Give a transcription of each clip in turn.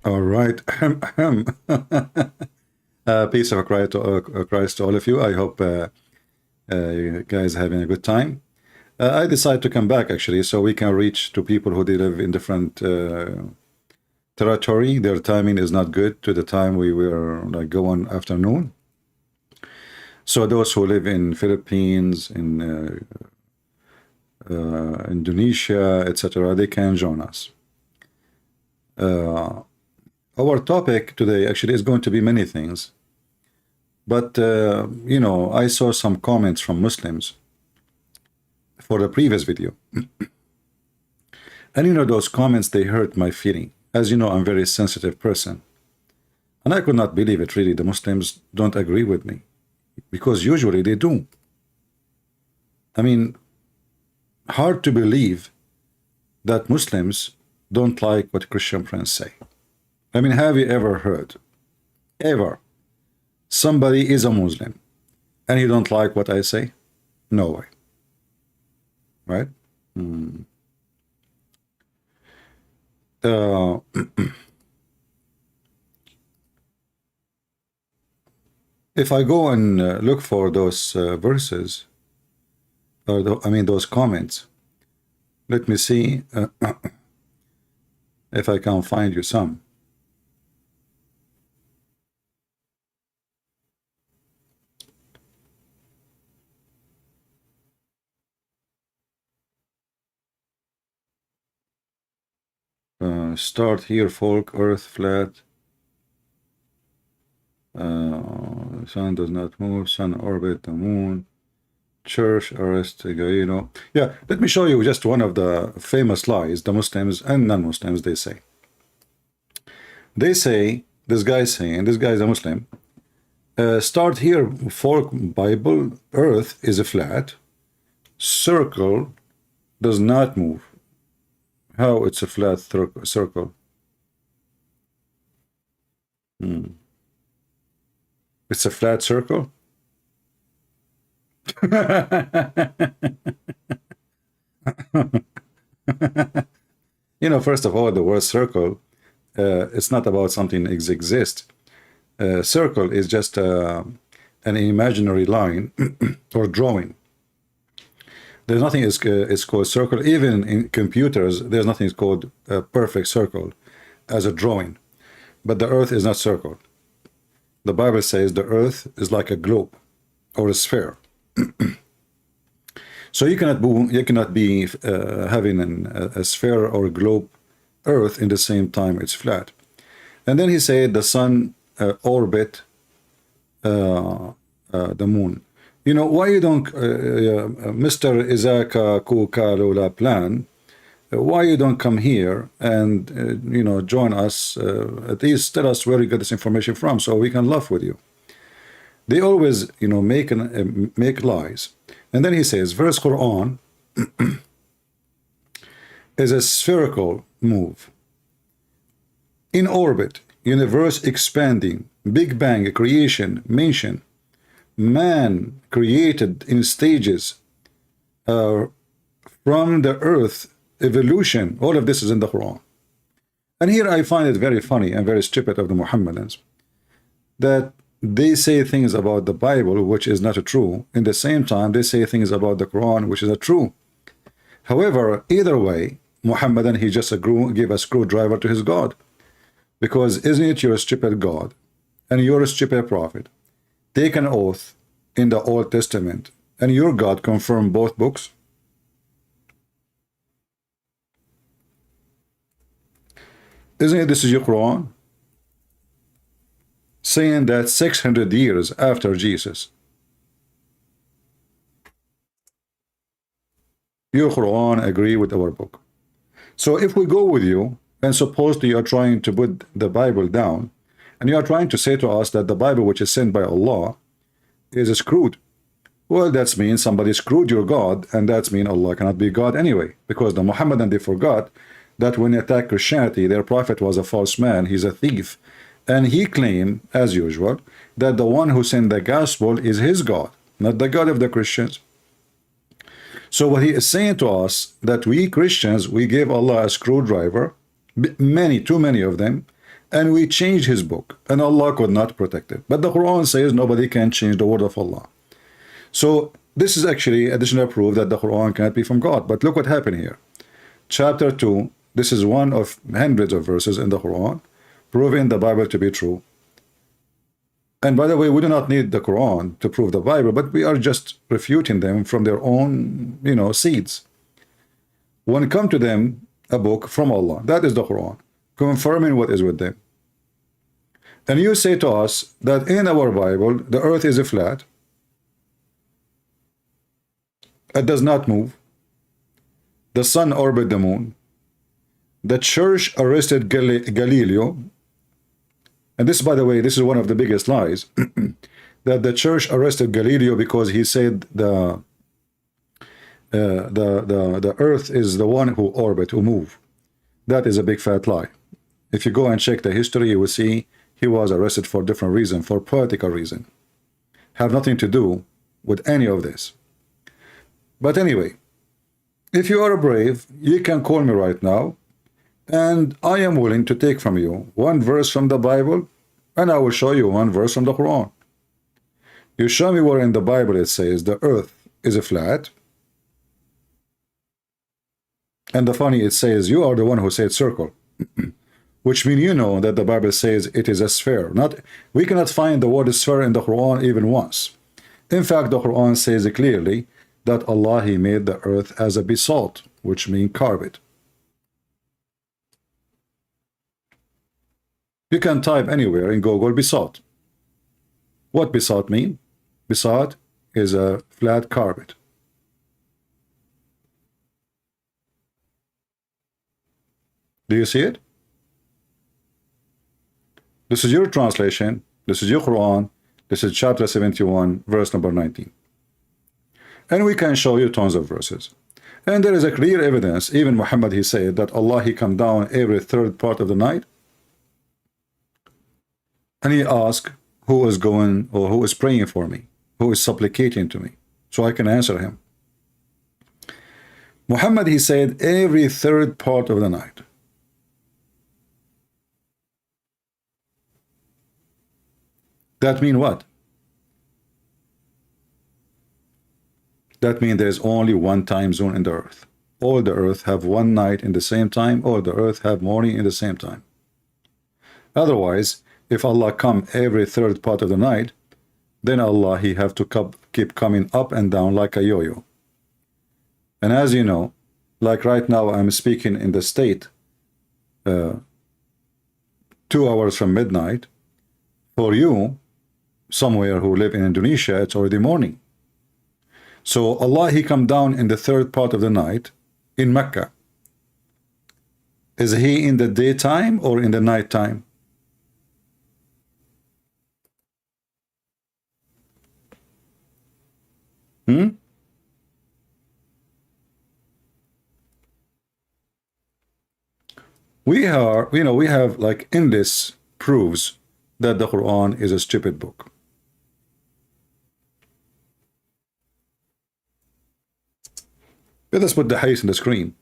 All right. Peace of Christ to all of you. I hope you guys are having a good time. I decided to come back actually so we can reach to people who live in different territory. Their timing is not good to the time we were like going afternoon. So those who live in Philippines, in Indonesia, etc., they can join us. Our topic today actually is going to be many things, but you know, I saw some comments from Muslims for the previous video, and you know, those comments, they hurt my feeling. As you know, I'm a very sensitive person, and I could not believe it really. The Muslims don't agree with me, because usually they do. I mean, hard to believe that Muslims don't like what Christian friends say. I mean, have you ever heard, ever, somebody is a Muslim and he don't like what I say? No way. Right? If I go and look for those verses, or I mean those comments, let me see if I can find you some. Start here, folk, earth flat. Sun does not move, sun orbit the moon. Church arrest, you know. Yeah, let me show you just one of the famous lies the Muslims and non-Muslims they say. They say, this guy's a Muslim, start here, folk Bible, earth is a flat, circle does not move. How it's a flat circle? It's a flat circle? You know, first of all, the word circle, it's not about something exists. Circle is just an imaginary line or drawing. There's nothing is called circle. Even in computers, there's nothing called a perfect circle as a drawing. But the earth is not circle. The Bible says the earth is like a globe or a sphere. So you cannot be having a sphere or a globe earth in the same time it's flat. And then he said the sun orbit the moon. You know, why you don't, Mr. Isaka Kukalula plan, why you don't come here and, you know, join us, at least tell us where you get this information from so we can laugh with you. They always, you know, make lies. And then he says, verse Quran is a spherical move. In orbit, universe expanding, Big Bang, creation, mention, man created in stages from the earth, evolution, all of this is in the Quran. And here I find it very funny and very stupid of the Muhammadans that they say things about the Bible which is not true. In the same time, they say things about the Quran which is not true. However, either way, Muhammadan, he just gave a screwdriver to his God. Because isn't it your stupid God and your stupid prophet take an oath in the Old Testament and your God confirmed both books? Isn't it this is your Quran? Saying that 600 years after Jesus, your Quran agree with our book. So if we go with you, and supposedly you are trying to put the Bible down, and you are trying to say to us that the Bible which is sent by Allah is screwed, well, that means somebody screwed your God, and that means Allah cannot be God anyway, because the Muhammadan, they forgot that when they attacked Christianity, their prophet was a false man, he's a thief, and he claimed, as usual, that the one who sent the gospel is his God, not the God of the Christians. So what he is saying to us, that we Christians, we gave Allah a screwdriver, many, too many of them, and we changed his book, and Allah could not protect it. But the Quran says nobody can change the word of Allah. So this is actually additional proof that the Quran cannot be from God. But look what happened here. Chapter 2, this is one of hundreds of verses in the Quran, proving the Bible to be true. And by the way, we do not need the Quran to prove the Bible, but we are just refuting them from their own, seeds. When come to them a book from Allah, that is the Quran, confirming what is with them. And you say to us that in our Bible, the earth is a flat, it does not move, the sun orbits the moon, the church arrested Galileo, and this, by the way, this is one of the biggest lies, that the church arrested Galileo because he said the earth is the one who orbit, who move. That is a big fat lie. If you go and check the history, you will see he was arrested for different reason, for political reason. Have nothing to do with any of this. But anyway, if you are brave, you can call me right now, and I am willing to take from you one verse from the Bible, and I will show you one verse from the Quran. You show me where in the Bible it says the earth is a flat, and the funny, it says you are the one who said circle, which means you know that the Bible says it is a sphere. We cannot find the word sphere in the Quran even once. In fact, the Quran says clearly that Allah, he made the earth as a basalt, which means carpet. You can type anywhere in Google basalt. What basalt mean? Basalt is a flat carpet. Do you see it? This is your translation. This is your Quran. This is chapter 71, verse number 19. And we can show you tons of verses. And there is a clear evidence. Even Muhammad, he said that Allah, he come down every third part of the night. And he asked who is going, or who is praying for me, who is supplicating to me, so I can answer him. Muhammad, he said every third part of the night. That mean what? That means there is only one time zone in the earth. All the earth have one night in the same time, all the earth have morning in the same time. Otherwise, if Allah come every third part of the night, then Allah, he have to keep coming up and down like a yo-yo. And as you know, like right now I'm speaking in the state 2 hours from midnight. For you, somewhere who live in Indonesia, it's already morning. So Allah, he come down in the third part of the night in Mecca. Is he in the daytime or in the night time? We have like endless proofs that the Quran is a stupid book. Let us put the hadith on the screen.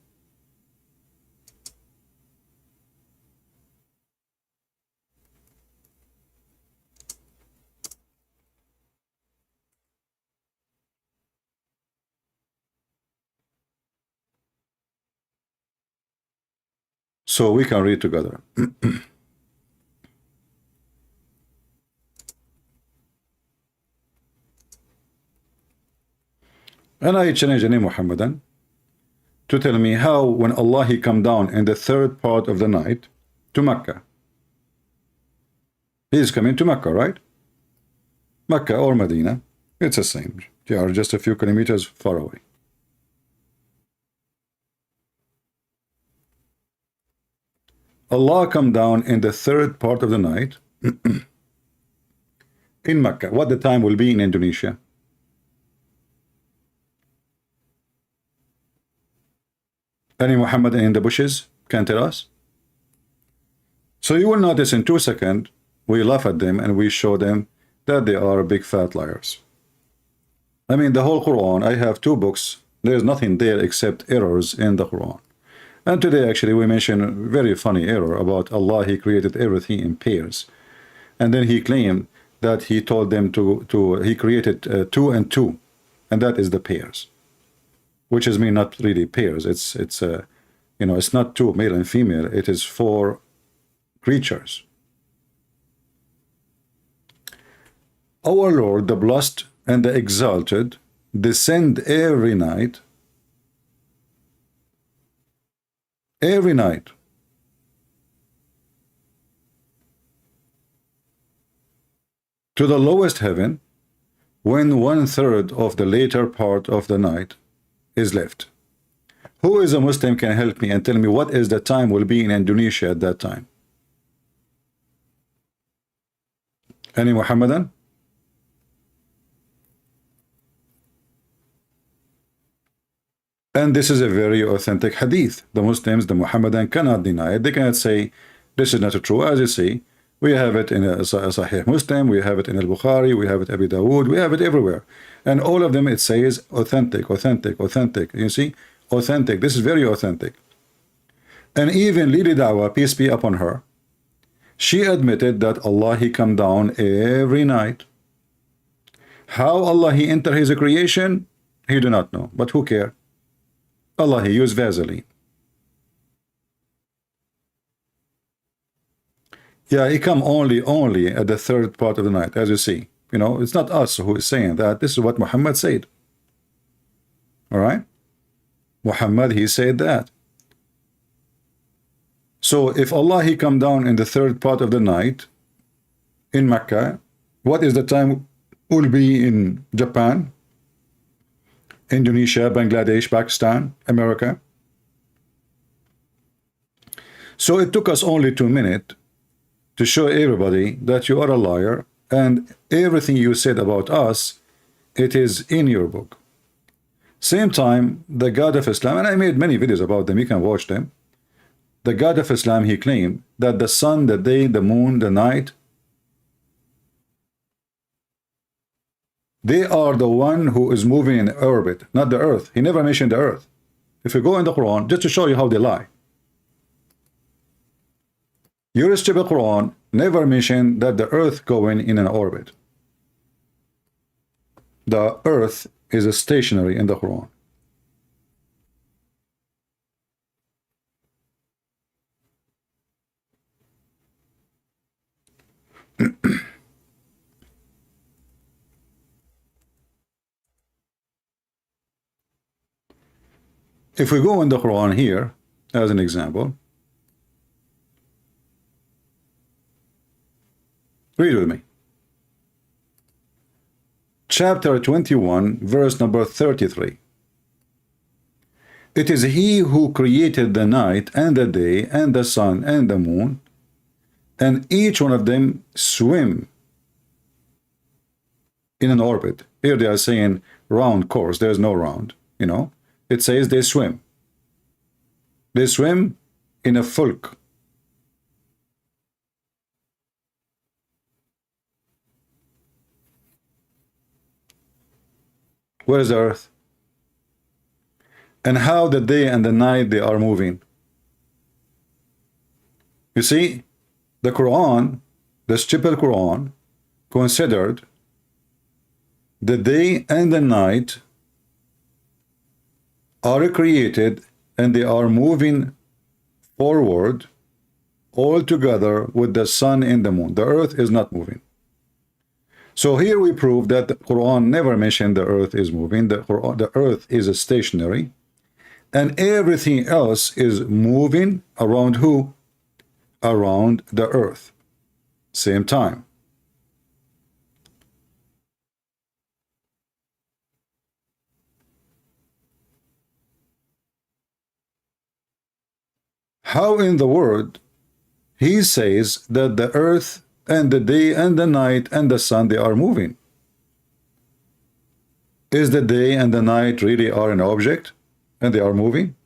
So we can read together. And I challenge any Muhammadan to tell me how, when Allah, he come down in the third part of the night to Mecca. He is coming to Mecca, right? Mecca or Medina, it's the same. They are just a few kilometers far away. Allah come down in the third part of the night in Mecca. What the time will be in Indonesia? Any Muhammad in the bushes can tell us? So you will notice in 2 seconds, we laugh at them and we show them that they are big fat liars. I mean, the whole Quran, I have 2 books There is nothing there except errors in the Quran. And today actually we mentioned a very funny error about Allah. He created everything in pairs, and then he claimed that he told them he created 2 and 2, and that is the pairs, which is mean not really pairs. It's you know, it's not 2 male and female. It is 4 creatures. Our Lord, the blessed and the exalted, descend every night to the lowest heaven when 1/3 of the later part of the night is left. Who is a Muslim can help me and tell me what is the time will be in Indonesia at that time? Any Muhammadan? And this is a very authentic hadith. The Muslims, the Muhammadan cannot deny it. They cannot say this is not true. As you see, we have it in a Sahih Muslim, we have it in Al-Bukhari, we have it in Abi Dawood, we have it everywhere. And all of them it says authentic, authentic, authentic. You see? Authentic. This is very authentic. And even Lili Dawah, peace be upon her, she admitted that Allah, He come down every night. How Allah He enter His creation, He do not know. But who care? Allah He use Vaseline. Yeah, He come only at the 3rd part of the night, as you see. You know, it's not us who is saying that. This is what Muhammad said. All right? Muhammad, he said that. So if Allah He come down in the 3rd part of the night in Mecca, what is the time will be in Japan, Indonesia, Bangladesh, Pakistan, America? So it took us only 2 minutes to show everybody that you are a liar, and everything you said about us, it is in your book. Same time, the God of Islam, and I made many videos about them, you can watch them. The God of Islam, he claimed that the sun, the day, the moon, the night, they are the one who is moving in orbit, not the earth. He never mentioned the earth. If you go in the Quran, just to show you how they lie. Your stupid Quran never mentioned that the earth going in an orbit. The earth is a stationary in the Quran. If we go in the Quran here, as an example, read with me. Chapter 21, verse number 33. It is He who created the night and the day and the sun and the moon, and each one of them swim in an orbit. Here they are saying round course. There's no round, you know. It says they swim. They swim in a fulk. Where is the earth? And how the day and the night they are moving. You see, the Quran, the stupid Quran, considered the day and the night are created and they are moving forward all together with the sun and the moon. The earth is not moving. So here we prove that the Quran never mentioned the earth is moving. The earth is a stationary, and everything else is moving around who? Around the earth. Same time. How in the world he says that the earth and the day and the night and the sun, they are moving? Is the day and the night really are an object and they are moving?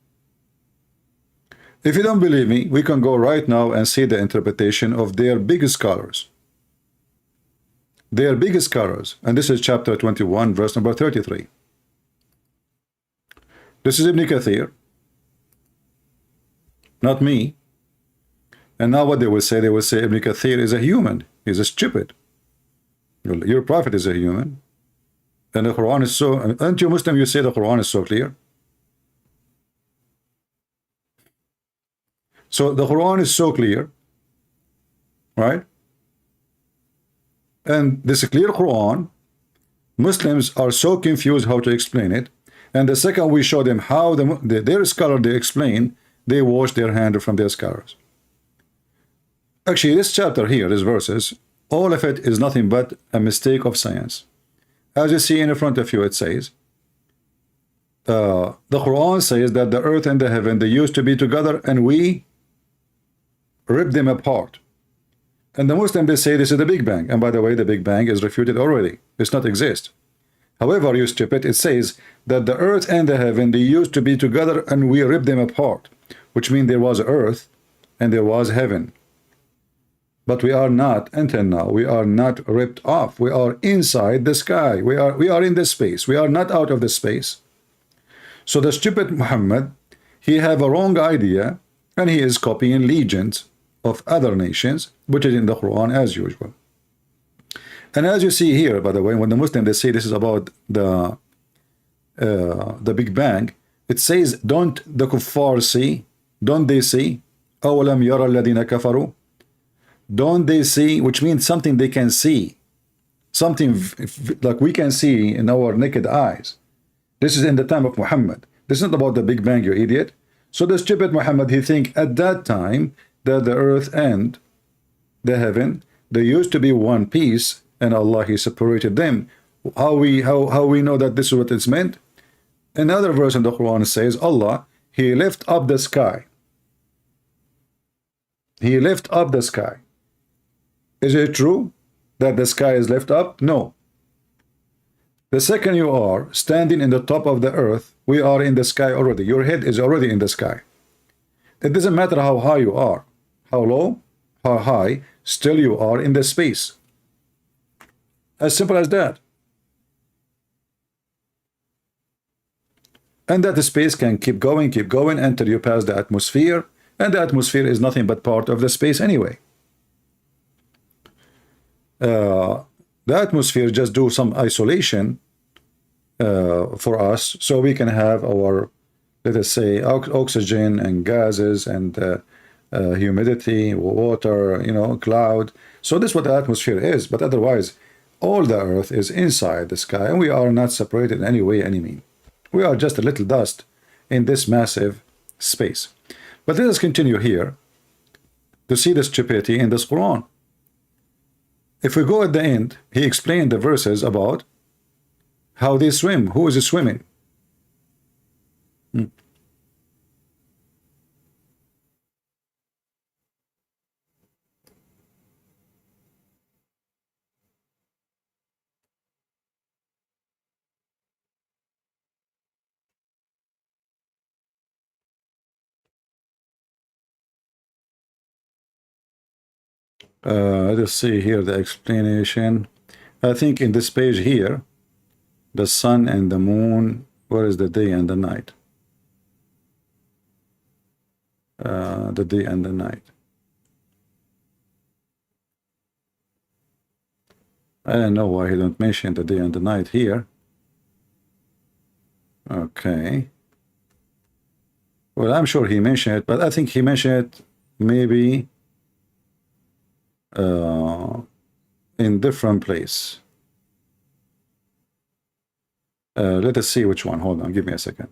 If you don't believe me, we can go right now and see the interpretation of their biggest scholars. Their biggest scholars, and this is chapter 21, verse number 33. This is Ibn Kathir, not me. And now what they will say Ibn Kathir is a human. He's a stupid. Your prophet is a human. And the Quran is so, aren't you Muslim? You say the Quran is so clear. So the Quran is so clear, right? And this clear Quran, Muslims are so confused how to explain it. And the second we show them how their scholar they explain, they wash their hand from their scholars. Actually, this chapter here, these verses, all of it is nothing but a mistake of science. As you see in front of you, it says, the Quran says that the earth and the heaven, they used to be together and we ripped them apart. And the Muslims, they say this is the Big Bang. And by the way, the Big Bang is refuted already. It's not exist. However, you stupid, it says that the earth and the heaven, they used to be together and we ripped them apart, which means there was earth and there was heaven. But we are not, until now, we are not ripped off. We are inside the sky. We are in the space. We are not out of the space. So the stupid Muhammad, he have a wrong idea, and he is copying legends of other nations, which is in the Quran as usual. And as you see here, by the way, when the Muslims they say this is about the Big Bang, it says, don't the kuffar see? Don't they see? أَوَلَمْ يَرَى الَّذِينَ كَفَرُوا? Don't they see? Which means something they can see. Something like we can see in our naked eyes. This is in the time of Muhammad. This is not about the Big Bang, you idiot. So the stupid Muhammad, he think at that time that the earth and the heaven, they used to be one piece, and Allah, he separated them. How we know that this is what it's meant? Another verse in the Quran says, Allah, he lift up the sky. He lift up the sky. Is it true that the sky is lift up? No. The second you are standing in the top of the earth, we are in the sky already. Your head is already in the sky. It doesn't matter how high you are, how low, how high, still you are in the space. As simple as that. And that space can keep going until you pass the atmosphere, and the atmosphere is nothing but part of the space anyway. The atmosphere just do some isolation for us, so we can have our, let us say, oxygen and gases and humidity, water, cloud. So this is what the atmosphere is, but otherwise all the earth is inside the sky, and we are not separated in any way, any mean. We are just a little dust in this massive space. But let us continue here to see the stupidity in this Quran. If we go at the end, he explained the verses about how they swim. Who is swimming? Let us see here the explanation. I think in this page here, the sun and the moon, where is the day and the night? The day and the night. I don't know why he don't mention the day and the night here. Okay. Well, I'm sure he mentioned it, but I think he mentioned it maybe in different place. Let us see which one. Hold on, give me a second.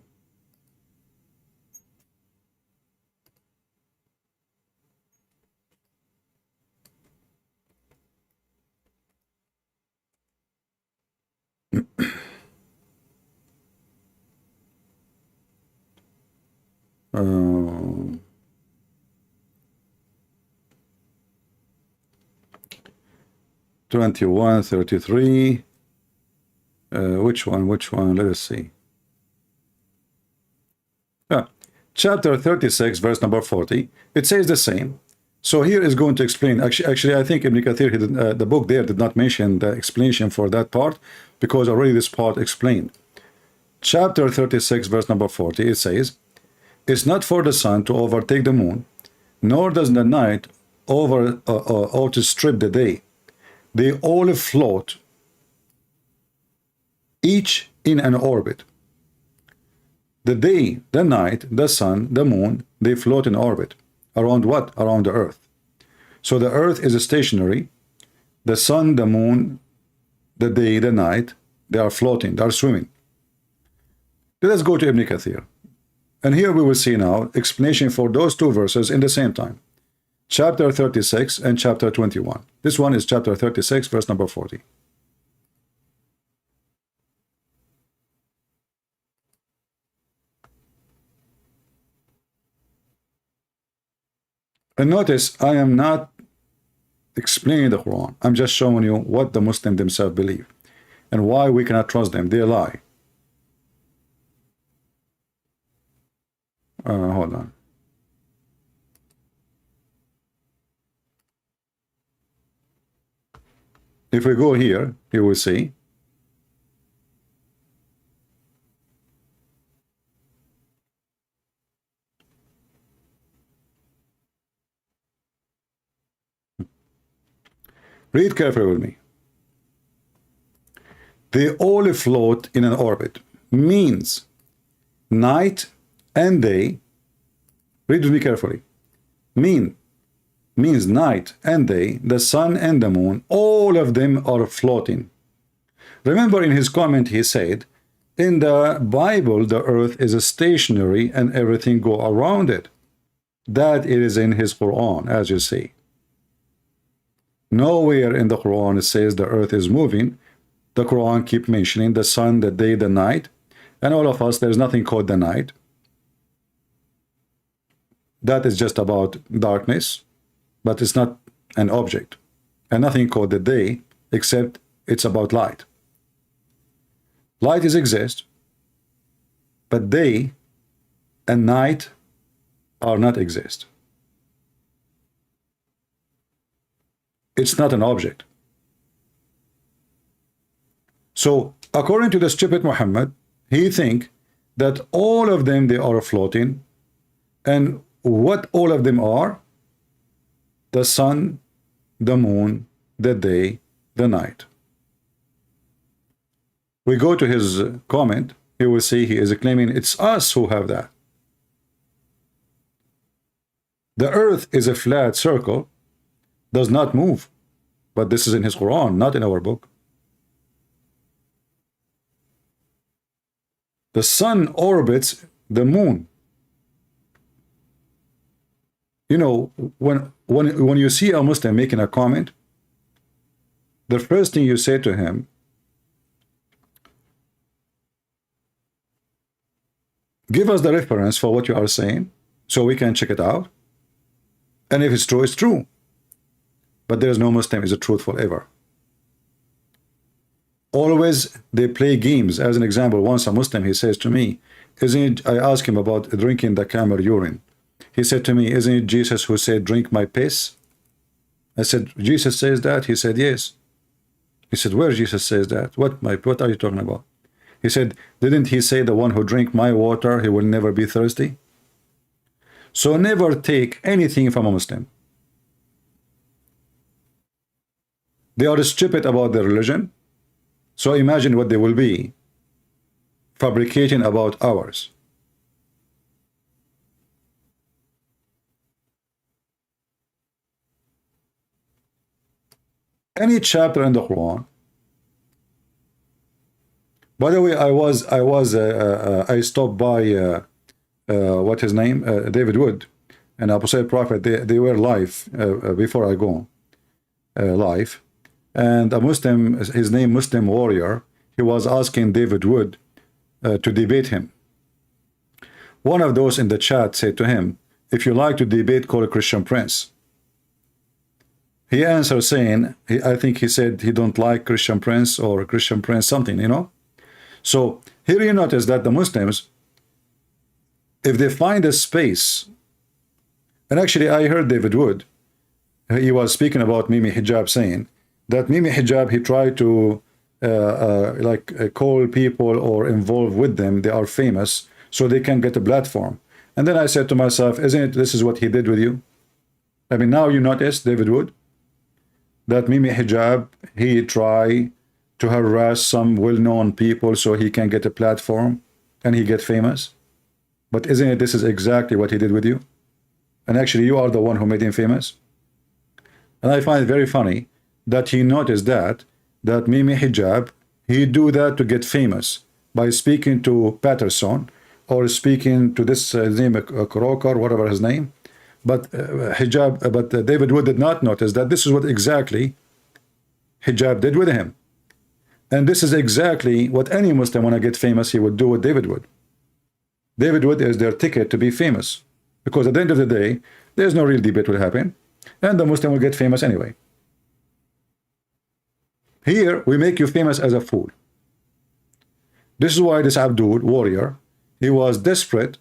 uh, 21, 33. Which one? Let us see. Chapter 36, verse number 40. It says the same. So here is going to explain. Actually, I think Ibn Kathir, the book there did not mention the explanation for that part, because already this part explained. chapter 36, verse number 40, it says, it's not for the sun to overtake the moon, nor does the night outstrip the day. They all float, each in an orbit. The day, the night, the sun, the moon, they float in orbit. Around what? Around the earth. So the earth is stationary. The sun, the moon, the day, the night, they are floating, they are swimming. Let us go to Ibn Kathir. And here we will see now explanation for those two verses in the same time. Chapter 36 and chapter 21. This one is chapter 36, verse number 40. And notice, I am not explaining the Quran. I'm just showing you what the Muslims themselves believe and why we cannot trust them. They lie. Hold on. If we go here, you will see. Read carefully with me. They all float in an orbit. Means night and day. Read with me carefully. Means night and day, the sun and the moon, all of them are floating. Remember in his comment he said, in the Bible the earth is stationary and everything go around it. That is in his Quran, as you see. Nowhere in the Quran it says the earth is moving. The Quran keep mentioning the sun, the day, the night, and all of us, there's nothing called the night. That is just about darkness, but it's not an object, and nothing called the day except it's about light. Light is exist, but day and night are not exist. It's not an object. So according to the stupid Muhammad, he think that all of them, they are floating, and what all of them are? The sun, the moon, the day, the night. We go to his comment, you will see he is claiming it's us who have that. The earth is a flat circle, does not move. But this is in his Quran, not in our book. The sun orbits the moon. You know, when you see a Muslim making a comment, the first thing you say to him, give us the reference for what you are saying so we can check it out. And if it's true, it's true. But there is no Muslim is a truthful ever. Always they play games. As an example, once a Muslim, he says to me, isn't it, I asked him about drinking the camel urine. He said to me, isn't it Jesus who said, drink my piss? I said, Jesus says that? He said, yes. He said, where Jesus says that? What are you talking about? He said, didn't he say the one who drink my water, he will never be thirsty? So never take anything from a Muslim. They are stupid about their religion. So imagine what they will be fabricating about ours. Any chapter in the Quran. By the way, I stopped by what his name, David Wood, and Apostle Prophet. They were live before I go live. And a Muslim, his name Muslim Warrior, he was asking David Wood to debate him. One of those in the chat said to him, if you like to debate, call a Christian Prince. He answered saying, I think he said he don't like Christian Prince or Christian Prince something, you know. So here you notice that the Muslims, if they find a space, and actually I heard David Wood, he was speaking about Mimi Hijab saying, that Mimi Hijab, he tried to call people or involve with them, they are famous, so they can get a platform. And then I said to myself, isn't it this is what he did with you? I mean, now you notice, David Wood, that Mimi Hijab, he tried to harass some well-known people so he can get a platform and he get famous. But isn't it this is exactly what he did with you? And actually you are the one who made him famous. And I find it very funny that he noticed that Mimi Hijab, he do that to get famous by speaking to Patterson or speaking to this name, Croker, whatever his name. But David Wood did not notice that this is what exactly Hijab did with him. And this is exactly what any Muslim want to get famous, he would do with David Wood. David Wood is their ticket to be famous. Because at the end of the day, there's no real debate will happen. And the Muslim will get famous anyway. Here, we make you famous as a fool. This is why this Abdul, warrior, he was desperate.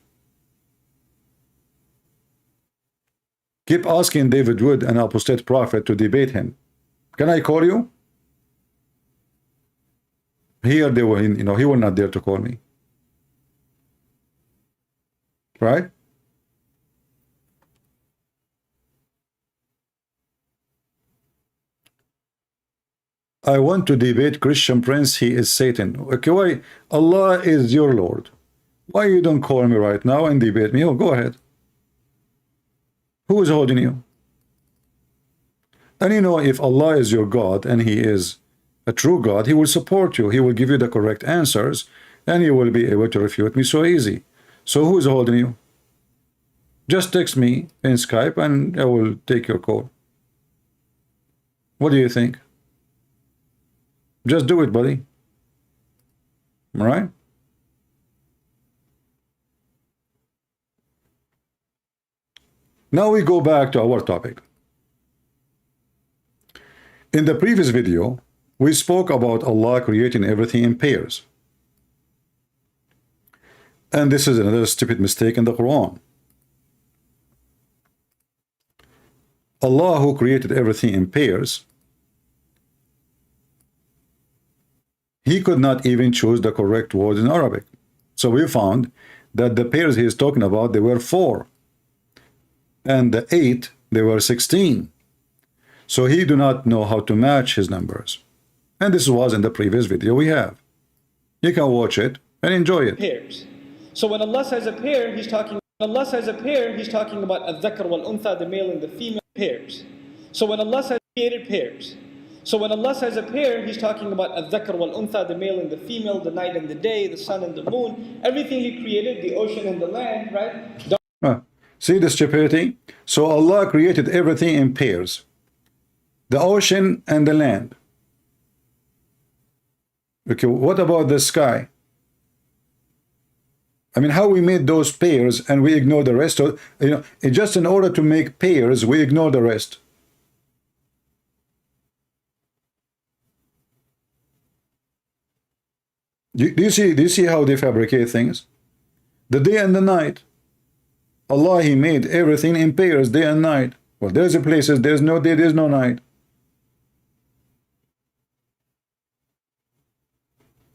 Keep asking David Wood, an apostate prophet, to debate him. Can I call you? Here they were, he will not dare to call me. Right? I want to debate Christian Prince, he is Satan. Okay, why? Allah is your Lord. Why you don't call me right now and debate me? Oh, go ahead. Who is holding you? And if Allah is your God and he is a true God, he will support you. He will give you the correct answers and you will be able to refute me so easy. So who is holding you? Just text me in Skype and I will take your call. What do you think? Just do it, buddy. All right? Now we go back to our topic. In the previous video, we spoke about Allah creating everything in pairs. And this is another stupid mistake in the Quran. Allah, who created everything in pairs, he could not even choose the correct word in Arabic. So we found that the pairs he is talking about, they were 4. And the 8, they were 16. So he do not know how to match his numbers. And this was in the previous video we have. You can watch it and enjoy it. Pairs. So when Allah says a pair, he's talking about al-dhakar wal-untha, the male and the female pairs. So when Allah says created pairs, so when Allah says a pair, he's talking about al-dhakar wal-untha, the male and the female, the night and the day, the sun and the moon, everything he created, the ocean and the land, right? See the stupidity? So Allah created everything in pairs. The ocean and the land. Okay, what about the sky? I mean, how we made those pairs and we ignore the rest of, just in order to make pairs, we ignore the rest. Do you see how they fabricate things? The day and the night. Allah, he made everything in pairs, day and night. Well, there's a places, there's no day, there's no night.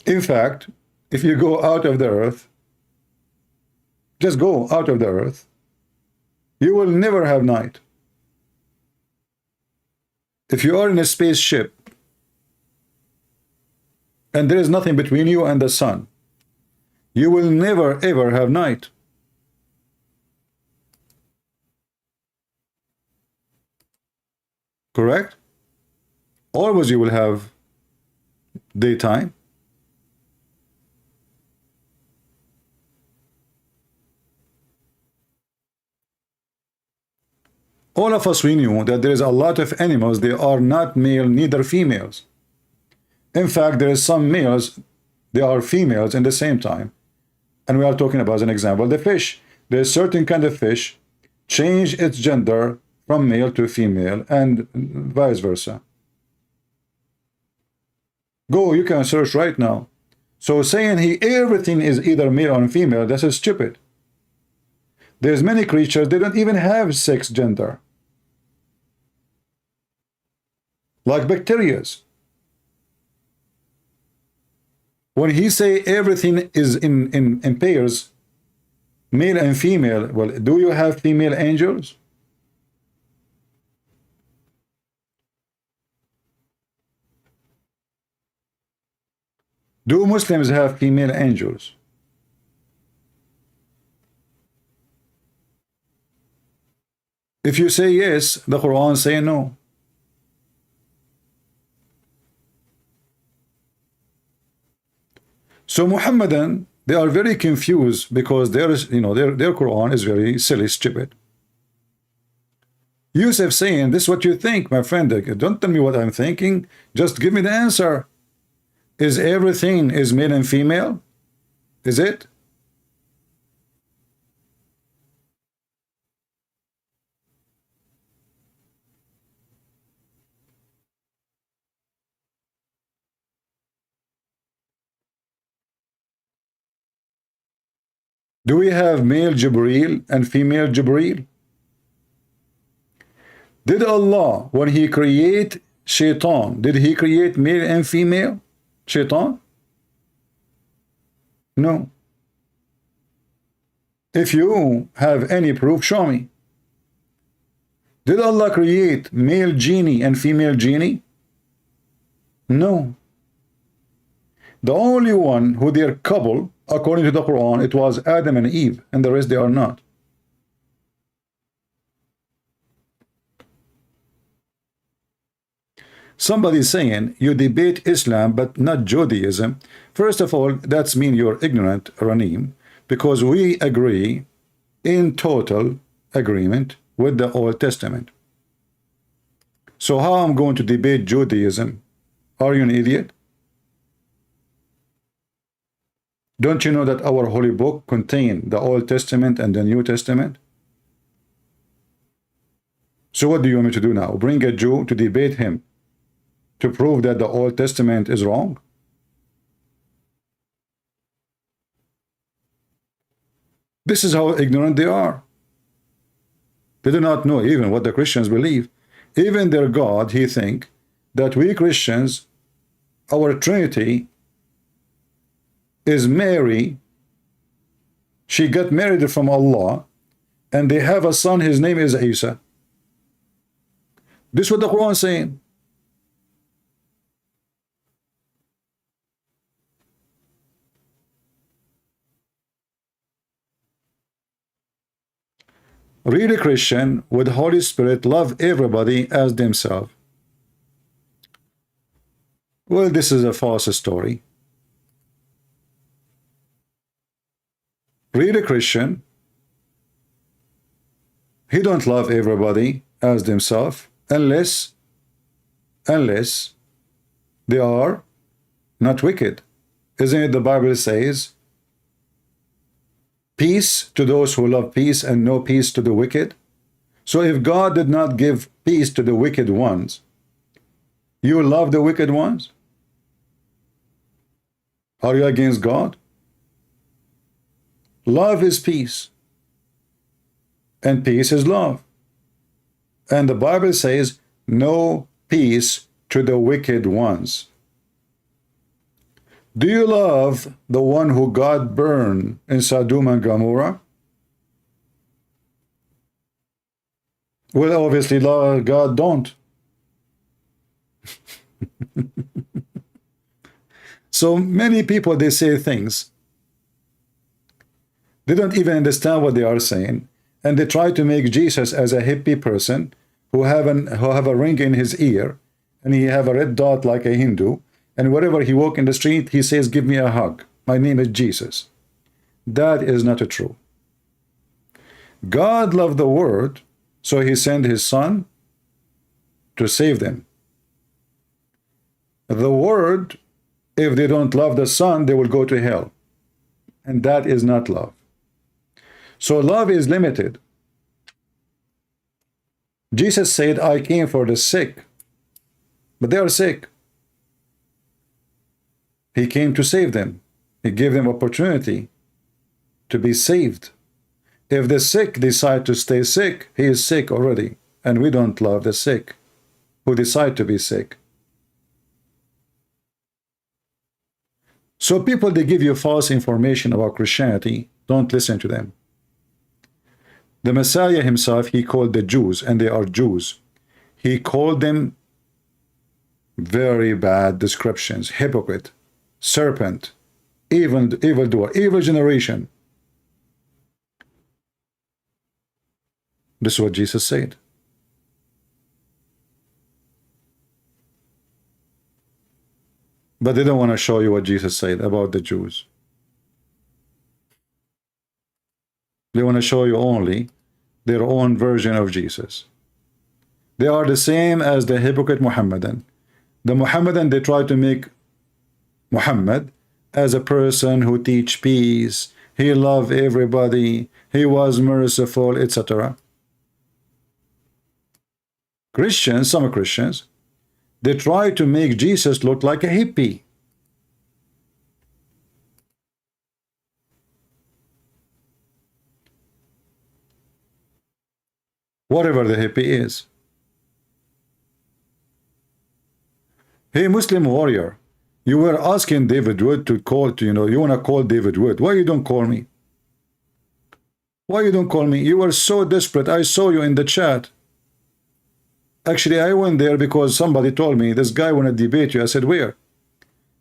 In fact, if you go out of the earth, just go out of the earth, you will never have night. If you are in a spaceship and there is nothing between you and the sun, you will never ever have night. Correct? Always you will have daytime. All of us, we knew that there is a lot of animals, they are not male, neither females. In fact, there is some males, they are females in the same time. And we are talking about, as an example, the fish. There's certain kind of fish change its gender from male to female and vice versa. Go, you can search right now. So saying everything is either male or female, this is stupid. There's many creatures, they don't even have sex gender. Like bacteria. When he say everything is in pairs, male and female, well, do you have female angels? Do Muslims have female angels? If you say yes, the Quran say no. So Muhammadan, they are very confused because their Quran is very silly, stupid. Yusuf saying, this is what you think, my friend. Don't tell me what I'm thinking. Just give me the answer. Is everything is male and female? Is it? Do we have male Jibreel and female Jibreel? Did Allah, when he create Shaitan, did he create male and female Shaitan? No. If you have any proof, show me. Did Allah create male genie and female genie? No. The only one who they are couple, according to the Quran, it was Adam and Eve, and the rest they are not. Somebody is saying you debate Islam but not Judaism. First of all, that's mean you're ignorant, Ranim, because we agree in total agreement with the Old Testament. So how I'm going to debate Judaism? Are you an idiot? Don't you know that our holy book contains the Old Testament and the New Testament? So what do you want me to do now? Bring a Jew to debate him to prove that the Old Testament is wrong? This is how ignorant they are. They do not know even what the Christians believe. Even their God, he think that we Christians, our Trinity is Mary. She got married from Allah, and they have a son, his name is Isa. This is what the Quran is saying. Really Christian with Holy Spirit love everybody as themselves. Well, this is a false story. Really Christian, he don't love everybody as themselves unless they are not wicked. Isn't it the Bible says, peace to those who love peace and no peace to the wicked? So if God did not give peace to the wicked ones, you love the wicked ones? Are you against God? Love is peace, and peace is love. And the Bible says, no peace to the wicked ones. Do you love the one who God burned in Sodom and Gomorrah? Well, obviously, God don't. So many people, they say things. They don't even understand what they are saying, and they try to make Jesus as a hippie person who have a ring in his ear, and he have a red dot like a Hindu, and wherever he walk in the street, he says, give me a hug. My name is Jesus. That is not true. God loved the world, so he sent his son to save them. The world, if they don't love the son, they will go to hell. And that is not love. So love is limited. Jesus said, I came for the sick, but they are sick. He came to save them. He gave them opportunity to be saved. If the sick decide to stay sick, he is sick already. And we don't love the sick who decide to be sick. So people, they give you false information about Christianity. Don't listen to them. The Messiah himself, he called the Jews, and they are Jews, he called them very bad descriptions: hypocrite, serpent, evildoer, evil generation. This is what Jesus said. But they don't want to show you what Jesus said about the Jews. They want to show you only their own version of Jesus. They are the same as the hypocrite Muhammadan. The Muhammadan, they try to make Muhammad as a person who teach peace, he loved everybody, he was merciful, etc. Christians, some Christians, they try to make Jesus look like a hippie. Whatever the hippie is. Hey, Muslim warrior, you were asking David Wood to call to, you want to call David Wood. Why you don't call me? Why you don't call me? You were so desperate. I saw you in the chat. Actually, I went there because somebody told me this guy want to debate you. I said, where?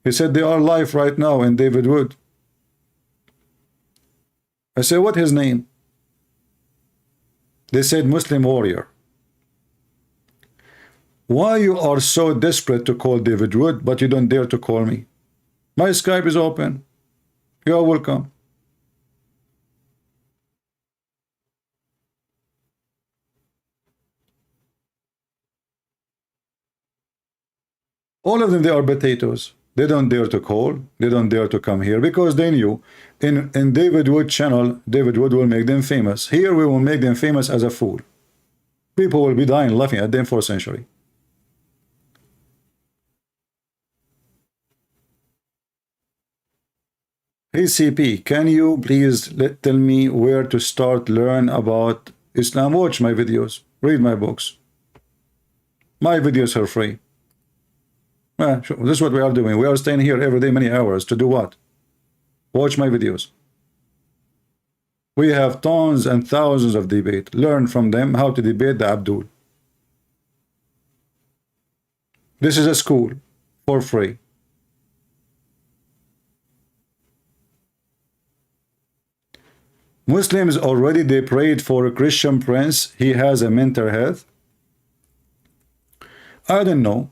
He said they are live right now in David Wood. I said, what his name? They said Muslim warrior. Why you are so desperate to call David Wood, but you don't dare to call me? My Skype is open. You are welcome. All of them, they are potatoes. They don't dare to call. They don't dare to come here because they knew in David Wood channel, David Wood will make them famous. Here we will make them famous as a fool. People will be dying laughing at them for a century. Hey CP, can you please tell me where to start learn about Islam? Watch my videos, read my books. My videos are free. This is what we are doing. We are staying here every day many hours to do what? Watch my videos. We have tons and thousands of debate. Learn from them how to debate the Abdul. This is a school for free. Muslims already, they prayed for a Christian prince. He has a mental health. I don't know.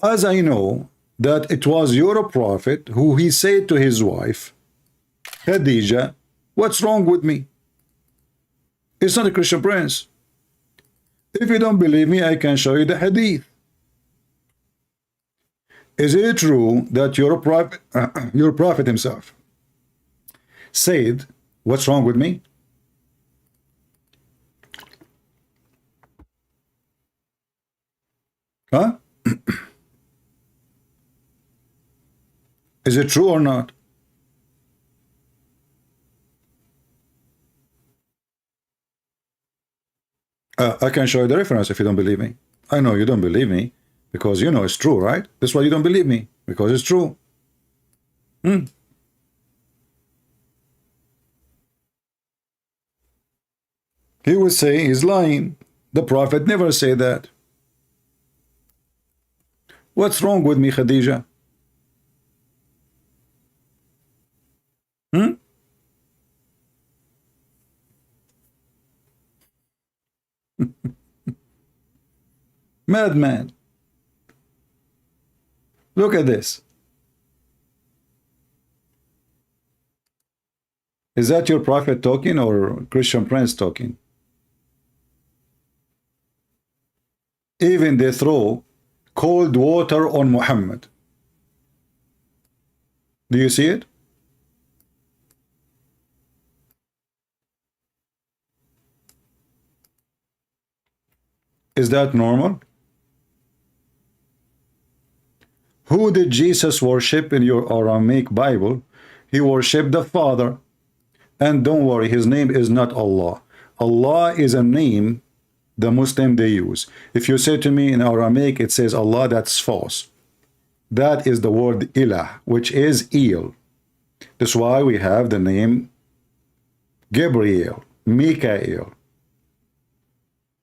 As I know that it was your prophet who he said to his wife, Khadija, what's wrong with me? It's not a Christian prince. If you don't believe me, I can show you the hadith. Is it true that your prophet himself said, what's wrong with me? Huh? Is it true or not? I can show you the reference if you don't believe me. I know you don't believe me because you know it's true, right? That's why you don't believe me, because it's true. He would say he's lying. The prophet never said that. What's wrong with me, Khadija? Madman. Look at this. Is that your prophet talking or Christian prince talking? Even they throw cold water on Muhammad. Do you see it? Is that normal? Who did Jesus worship in your Aramaic Bible? He worshiped the Father. And don't worry, his name is not Allah. Allah is a name the Muslim they use. If you say to me in Aramaic, it says Allah, that's false. That is the word ilah, which is El. That's why we have the name Gabriel, Mikael,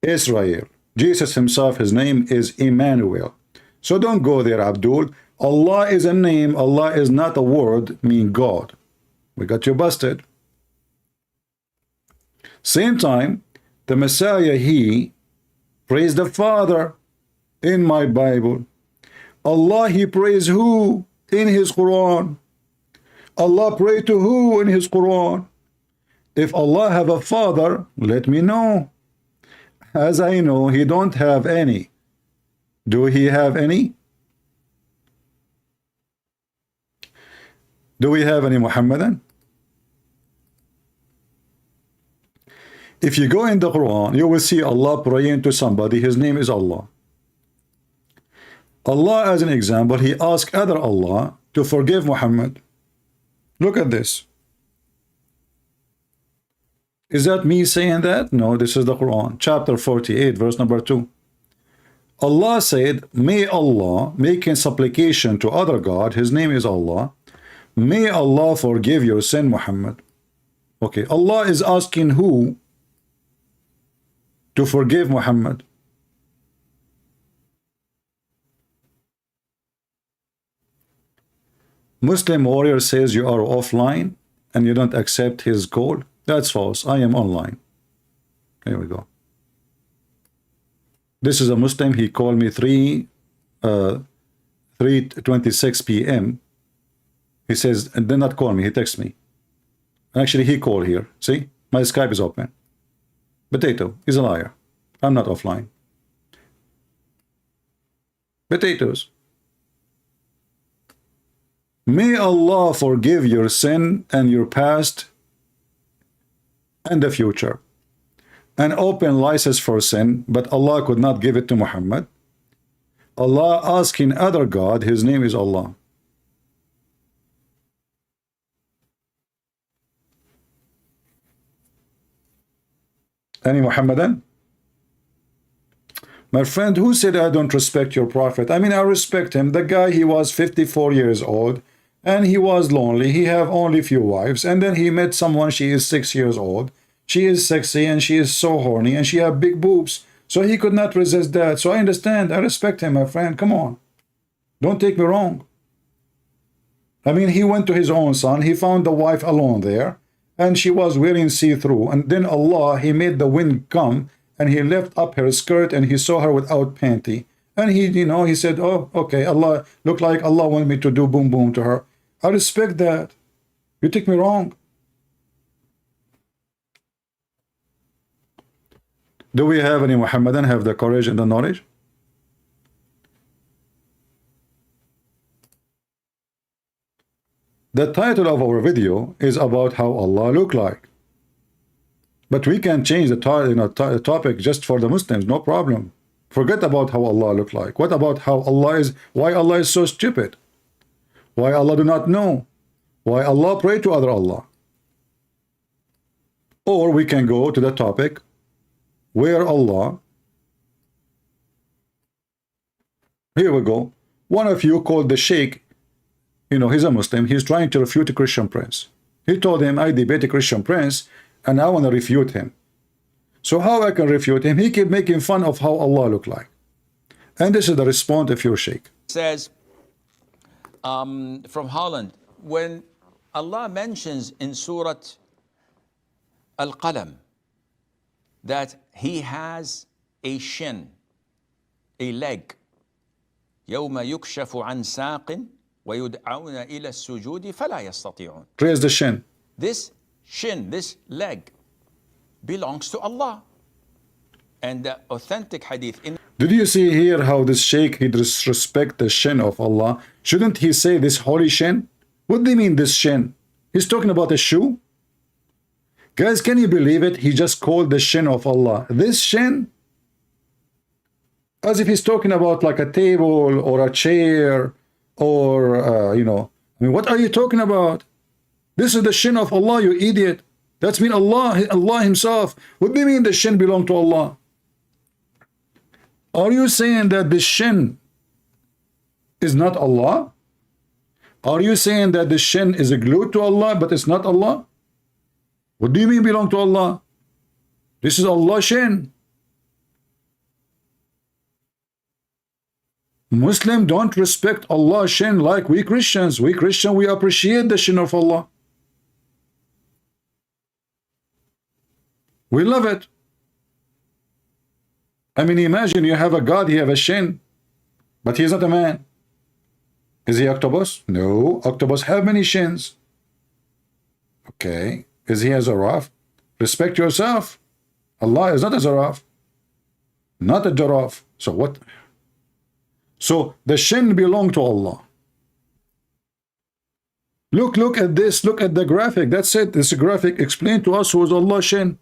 Israel. Jesus himself, his name is Emmanuel. So don't go there, Abdul. Allah is a name. Allah is not a word, mean God. We got you busted. Same time, the Messiah, he praised the Father in my Bible. Allah, he praised who in his Quran? Allah prayed to who in his Quran? If Allah have a father, let me know. As I know, he don't have any. Do he have any? Do we have any Muhammadan? If you go in the Quran, you will see Allah praying to somebody. His name is Allah. Allah, as an example, he asked other Allah to forgive Muhammad. Look at this. Is that me saying that? No, this is the Quran, chapter 48, verse number 2. Allah said, may Allah, making supplication to other God, his name is Allah, may Allah forgive your sin, Muhammad. Okay, Allah is asking who to forgive Muhammad? Muslim warrior says you are offline and you don't accept his call. That's false. I am online. Here we go. This is a Muslim. He called me 3:26 p.m. He says, and did not call me. He texts me. Actually, he called here. See, my Skype is open. Potato. He's a liar. I'm not offline. Potatoes. May Allah forgive your sin and your past and the future. An open license for sin, but Allah could not give it to Muhammad. Allah asking other God, his name is Allah. Any Muhammadan? My friend, who said I don't respect your prophet? I mean, I respect him. The guy, he was 54 years old and he was lonely. He have only few wives, and then he met someone, she is 6 years old. She is sexy and she is so horny and she have big boobs. So he could not resist that. So I understand. I respect him, my friend. Come on. Don't take me wrong. I mean, he went to his own son. He found the wife alone there and she was wearing see-through. And then Allah, he made the wind come and he left up her skirt and he saw her without panty. And he, you know, he said, oh, okay, Allah, look like Allah wanted me to do boom boom to her. I respect that. You take me wrong. Do we have any Muhammadan have the courage and the knowledge? The title of our video is about how Allah look like. But we can change the topic just for the Muslims, no problem. Forget about how Allah look like. What about how Allah is, why Allah is so stupid? Why Allah do not know? Why Allah pray to other Allah? Or we can go to the topic where Allah, here we go. One of you called the Sheikh, you know, he's a Muslim, he's trying to refute a Christian prince. He told him, I debate a Christian prince and I want to refute him. So how I can refute him? He keep making fun of how Allah look like. And this is the response of your Sheikh. Says from Holland, when Allah mentions in Surah Al-Qalam that he has a shin, a leg, يوم يكشف عن ساق ويدعون إلى السجود فلا يستطيعون. Praise the shin. This shin, this leg, belongs to Allah. And the authentic hadith in Did you see here how this Sheikh, he disrespect the shin of Allah? Shouldn't he say this holy shin? What do you mean this shin? He's talking about a shoe? Guys, can you believe it? He just called the shin of Allah this shin? As if he's talking about like a table or a chair or, you know, I mean, what are you talking about? This is the shin of Allah, you idiot. That's mean Allah himself. What do you mean the shin belong to Allah? Are you saying that the shin is not Allah? Are you saying that the shin is glued to Allah, but it's not Allah? What do you mean belong to Allah? This is Allah shin. Muslim don't respect Allah shin like we Christians. We Christian, we appreciate the shin of Allah. We love it. I mean, imagine you have a God, he have a shin, but he is not a man. Is he octopus? No, octopus have many shins. Okay. Is he a giraffe? Respect yourself. Allah is not a giraffe. Not a giraffe. So what? So the shin belong to Allah. Look at this. Look at the graphic. That's it. This graphic explain to us who is Allah shin.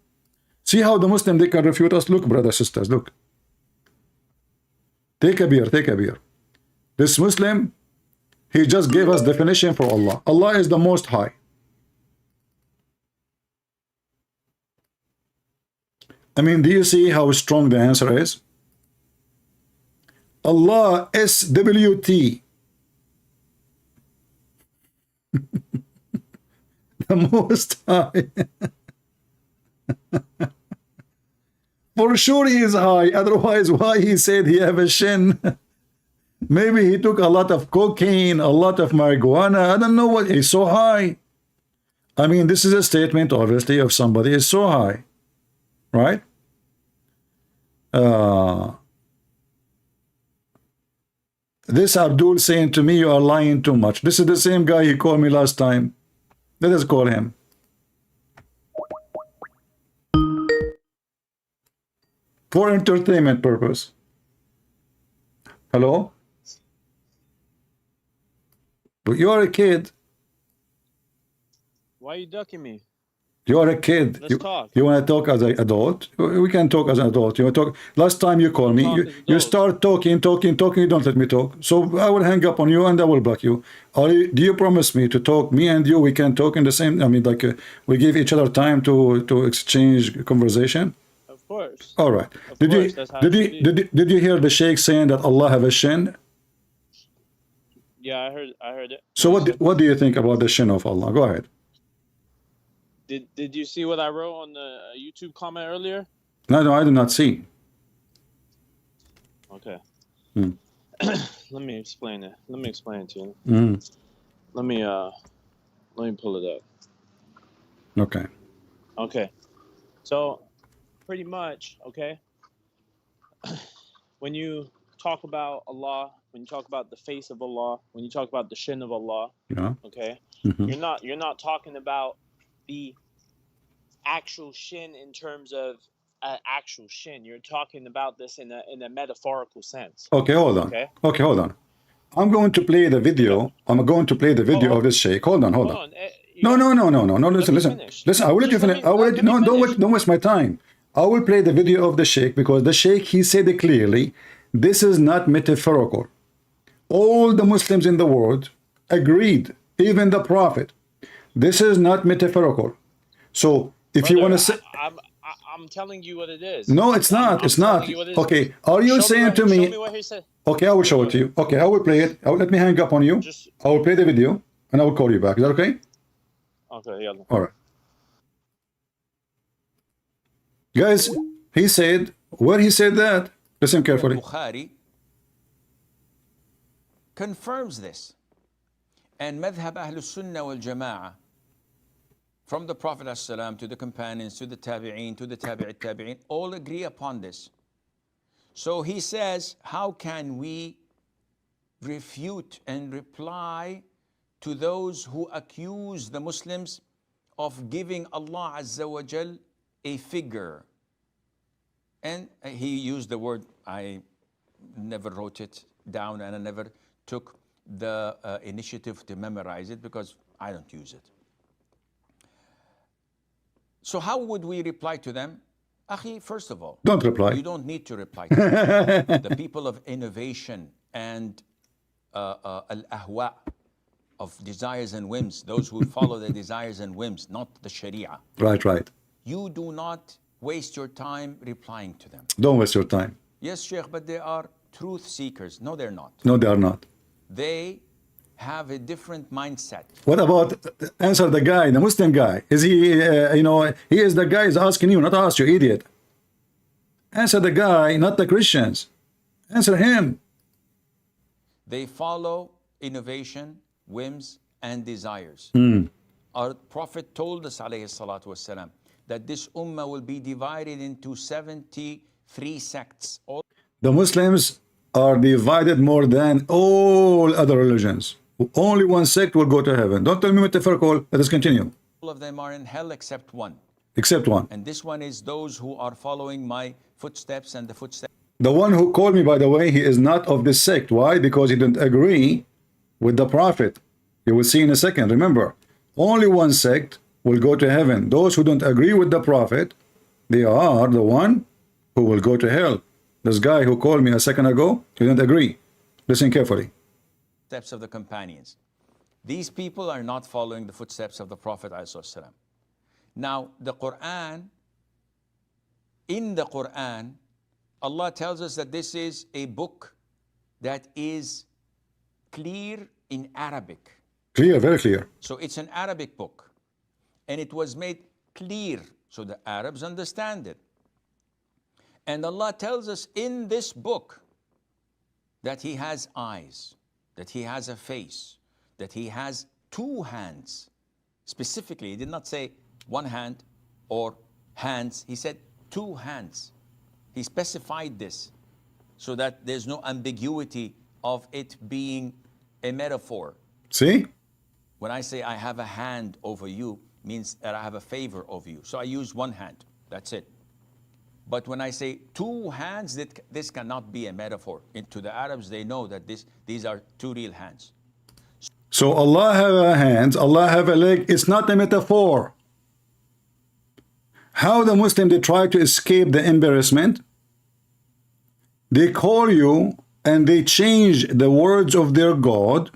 See how the Muslim, they can refute us. Look, brothers, sisters, look. Take a beer, take a beer. This Muslim, he just gave us definition for Allah. Allah is the most high. I mean, do you see how strong the answer is? Allah SWT. The most high. For sure he is high. Otherwise, why he said he have a shin? Maybe he took a lot of cocaine, a lot of marijuana. I don't know what. He's so high. I mean, this is a statement, obviously, of somebody is so high. Right? This Abdul saying to me, you are lying too much. This is the same guy he called me last time. Let us call him. For entertainment purpose. Hello? But you are a kid. Why are you ducking me? You are a kid. Let's talk. You want to talk as an adult? We can talk as an adult. You want to talk? Last time you called me, you start talking, you don't let me talk. So I will hang up on you and I will block you. Do you promise me to talk? Me and you, we can talk in the same. I mean, like we give each other time to exchange conversation. Of course. All right. Of Did course, you hear the Sheikh saying that Allah have a shin? Yeah, I heard it. So what do you think about the shin of Allah? Go ahead. Did you see what I wrote on the YouTube comment earlier? No, I do not see. Okay. Hmm. Let me explain it. Let me explain it to you. Mm. Let me pull it up. Okay. Okay. So pretty much, okay, when you talk about Allah, when you talk about the face of Allah, when you talk about the shin of Allah, Yeah. okay, Mm-hmm. you're not talking about the actual shin in terms of actual shin. You're talking about this in a metaphorical sense. Okay, hold on. Okay, hold on. I'm going to play the video. I'm going to play the video of this Sheikh. Hold on. No. Listen. I will let you finish. Don't waste my time. I will play the video of the Sheikh because the Sheikh, he said it clearly. This is not metaphorical. All the Muslims in the world agreed, even the Prophet. This is not metaphorical. So if you want to say, I'm telling you what it is. no, it's not. It's not. Okay. Are you saying to me? Show me what he said. Okay, I will show it to you. Okay, I will play it. Let me hang up on you. I will play the video and I will call you back. Is that okay? Okay, yeah. All right. Guys, he said, where he said that? Listen carefully. Bukhari confirms this. And madhab Ahlus Sunnah wal Jama'ah, from the Prophet ﷺ to the companions, to the Tabi'een, to the Tabi'it Tabi'een, all agree upon this. So he says, how can we refute and reply to those who accuse the Muslims of giving Allah Azza wa Jal a figure? And he used the word, I never wrote it down and I never took the initiative to memorize it because I don't use it. So how would we reply to them? Akhi, first of all, don't reply. You don't need to reply to them. The people of innovation and al-ahwa, of desires and whims, those who follow their desires and whims, not the Sharia. Right. You do not waste your time replying to them. Don't waste your time. Yes, Sheikh, but they are truth seekers. No, they're not. No, they are not. they have a different mindset. What about, answer the guy, the Muslim guy? Is he, you know, he is the guy is asking you, not us, you idiot. Answer the guy, not the Christians. Answer him. They follow innovation, whims, and desires. Our Prophet told us, alayhi salatu wasalam, that this ummah will be divided into 73 sects. The Muslims are divided more than all other religions. Only one sect will go to heaven. Don't tell me metaphorical. Let us continue. All of them are in hell except one. Except one. And this one is those who are following my footsteps and the footsteps. The one who called me, by the way, he is not of this sect. Why? Because he didn't agree with the Prophet. You will see in a second. Remember, only one sect will go to heaven. Those who don't agree with the Prophet, they are the one who will go to hell. This guy who called me a second ago, he didn't agree. Listen carefully. Steps of the companions. These people are not following the footsteps of the Prophet ﷺ. Now, the Quran, in the Quran, Allah tells us that this is a book that is clear in Arabic. Clear, very clear. So it's an Arabic book. And it was made clear so the Arabs understand it. And Allah tells us in this book that He has eyes, that He has a face, that He has two hands. Specifically, He did not say one hand or hands. He said two hands. He specified this so that there's no ambiguity of it being a metaphor. See? When I say I have a hand over you, means that I have a favor over you. So I use one hand. That's it. But when I say two hands, this cannot be a metaphor. To the Arabs, they know that these are two real hands. So Allah have a hand, Allah have a leg. It's not a metaphor. How the Muslim, they try to escape the embarrassment? They call you and they change the words of their God,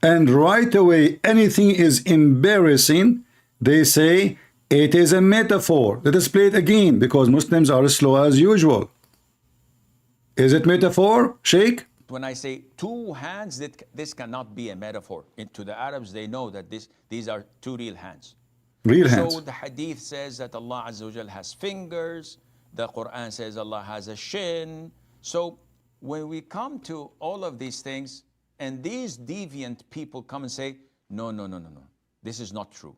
and right away anything is embarrassing, they say it is a metaphor. Let us play it again, because Muslims are slow as usual. Is it metaphor, Sheikh? When I say two hands, this cannot be a metaphor. To the Arabs, they know that these are two real hands. Real hands. So the hadith says that Allah Azza wa Jal has fingers. The Quran says Allah has a shin. So when we come to all of these things, and these deviant people come and say, no, this is not true.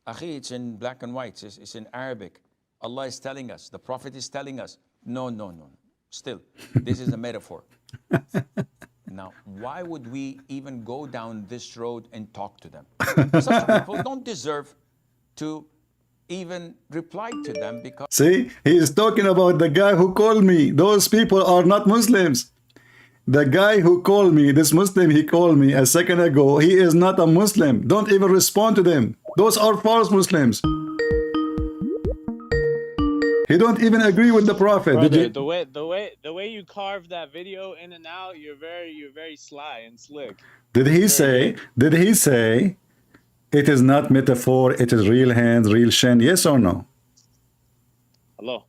Akhi, it's in black and white, it's in Arabic. Allah is telling us, the Prophet is telling us, no. Still, this is a metaphor. Now, why would we even go down this road and talk to them? Such people don't deserve to even reply to them, because... See, he is talking about the guy who called me. Those people are not Muslims. The guy who called me, this Muslim, he called me a second ago, he is not a Muslim. Don't even respond to them. Those are false Muslims. He don't even agree with the Prophet. Brother, the way you carved that video in and out, you're very sly and slick. Did he say it is not metaphor, it is real hands, real shin? Yes or no? Hello.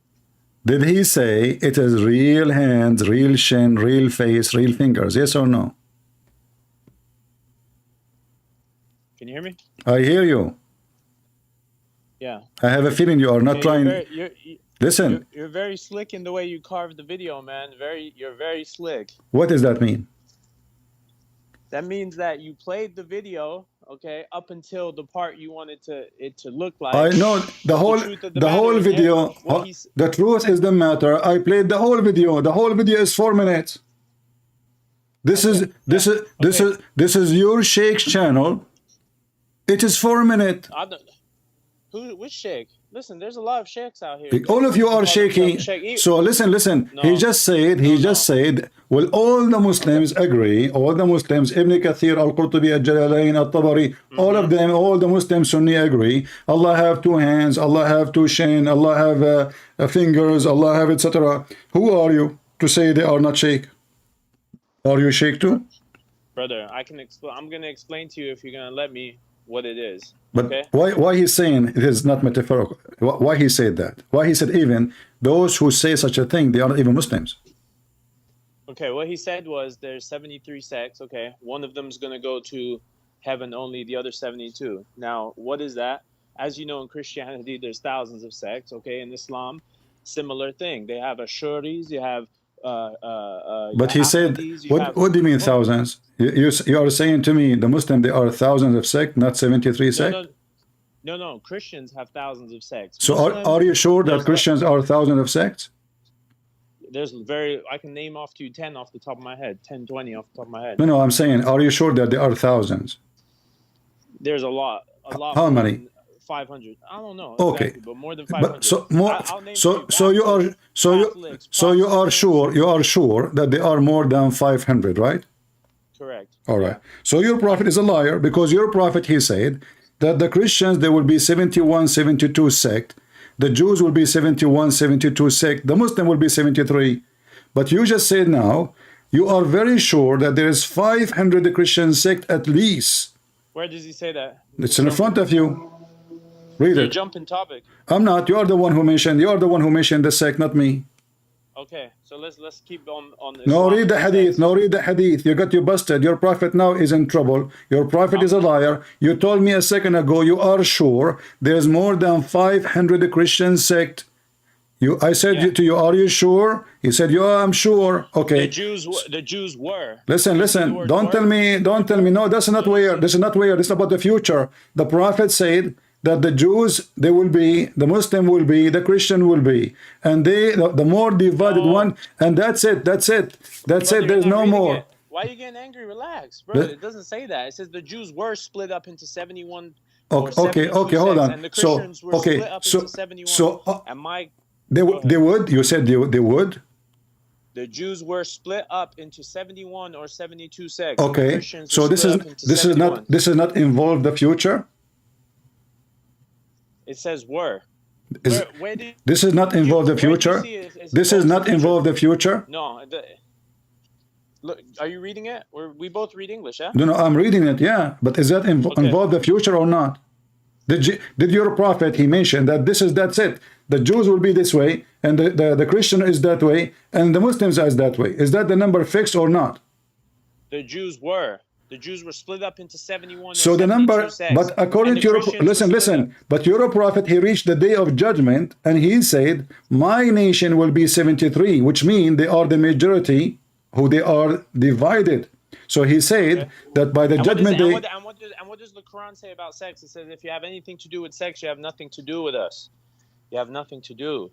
Did he say it is real hands, real shin, real face, real fingers? Yes or no? Can you hear me? I hear you. Yeah. I have a feeling you are not trying. Listen. You're very slick in the way you carved the video, man. You're very slick. What does that mean? That means that you played the video, okay, up until the part you wanted it to look like. I know the whole video. The truth is the matter. I played the whole video. The whole video is 4 minutes. This is your Sheikh's channel. It is 4 minutes. Which sheikh? Listen, there's a lot of sheikhs out here. All of you are shaking. So listen. No. He just said, well, all the Muslims agree. All the Muslims, Ibn Kathir, Al-Qurtubi, Al-Jalalain, Al-Tabari, all of them, all the Muslims Sunni agree. Allah have two hands, Allah have two shin, Allah have fingers, Allah have etc. Who are you to say they are not sheikh? Are you sheikh too? Brother, I'm going to explain to you if you're going to let me what it is. But okay? why he's saying it is not metaphorical? Why he said that? Why he said even those who say such a thing, they are not even Muslims? Okay, what he said was there's 73 sects. Okay, one of them is going to go to heaven only, the other 72. Now, what is that? As you know, in Christianity, there's thousands of sects. Okay, in Islam, similar thing. They have Ashuris, you have But he said, Ahmadis, you what, have. what do you mean thousands? You are saying to me, the Muslim, there are thousands of sects, not 73 sects? No. Christians have thousands of sects. So Muslims, are you sure that there's- Christians are thousands of sects? I can name off to you 10 off the top of my head, 10, 20 off the top of my head. No, I'm saying, are you sure that there are thousands? There's a lot. How more many? than 500. I don't know. Okay. Exactly, but more than 500. But so more, I'll name so you so you are Catholics, so you are Protestants. sure that there are more than 500, right? Correct. All right. So your prophet is a liar, because your prophet, he said that the Christians, there will be 71, 72 sect. The Jews will be 71, 72 sect. The Muslim will be 73. But you just said now, you are very sure that there is 500 Christian sect at least. Where does he say that? It's in front of you. Read You it. jump in topic. I'm not. You are the one who mentioned. You are the one who mentioned the sect, not me. Okay, so let's keep on this. No, read the hadith. No, read the hadith. You got you busted. Your prophet now is in trouble. Your prophet is a liar. You told me a second ago you are sure there's more than 500 Christian sect. I said to you, are you sure? He said, yeah, I'm sure. Okay. The Jews were. Listen. Don't tell me. No, that's not where. This is not where. This is about the future. The prophet said that the Jews, they will be, the Muslim will be, the Christian will be, and the more divided one, and that's it. There's no more. Why are you getting angry? Relax, bro. It doesn't say that. It says the Jews were split up into 71. Okay, hold on. And the Christians were split up into 71. And they would. You said they would. The Jews were split up into 71 or 72 sects. Okay, so this is not involved the future. It says were. This is not involved the future. This is not involved the future. No. Look, are you reading it? We both read English, yeah? No, I'm reading it, yeah. But is that involved the future or not? Did your prophet, he mentioned that that's it. The Jews will be this way, and the Christian is that way, and the Muslims is that way. Is that the number fixed or not? The Jews were split up into 71. So the number, but according to your, listen, but your prophet, he reached the day of judgment, and he said, my nation will be 73, which means they are the majority, who they are divided. So he said that by the judgment day. And what does the Quran say about sex? It says if you have anything to do with sex, you have nothing to do with us. You have nothing to do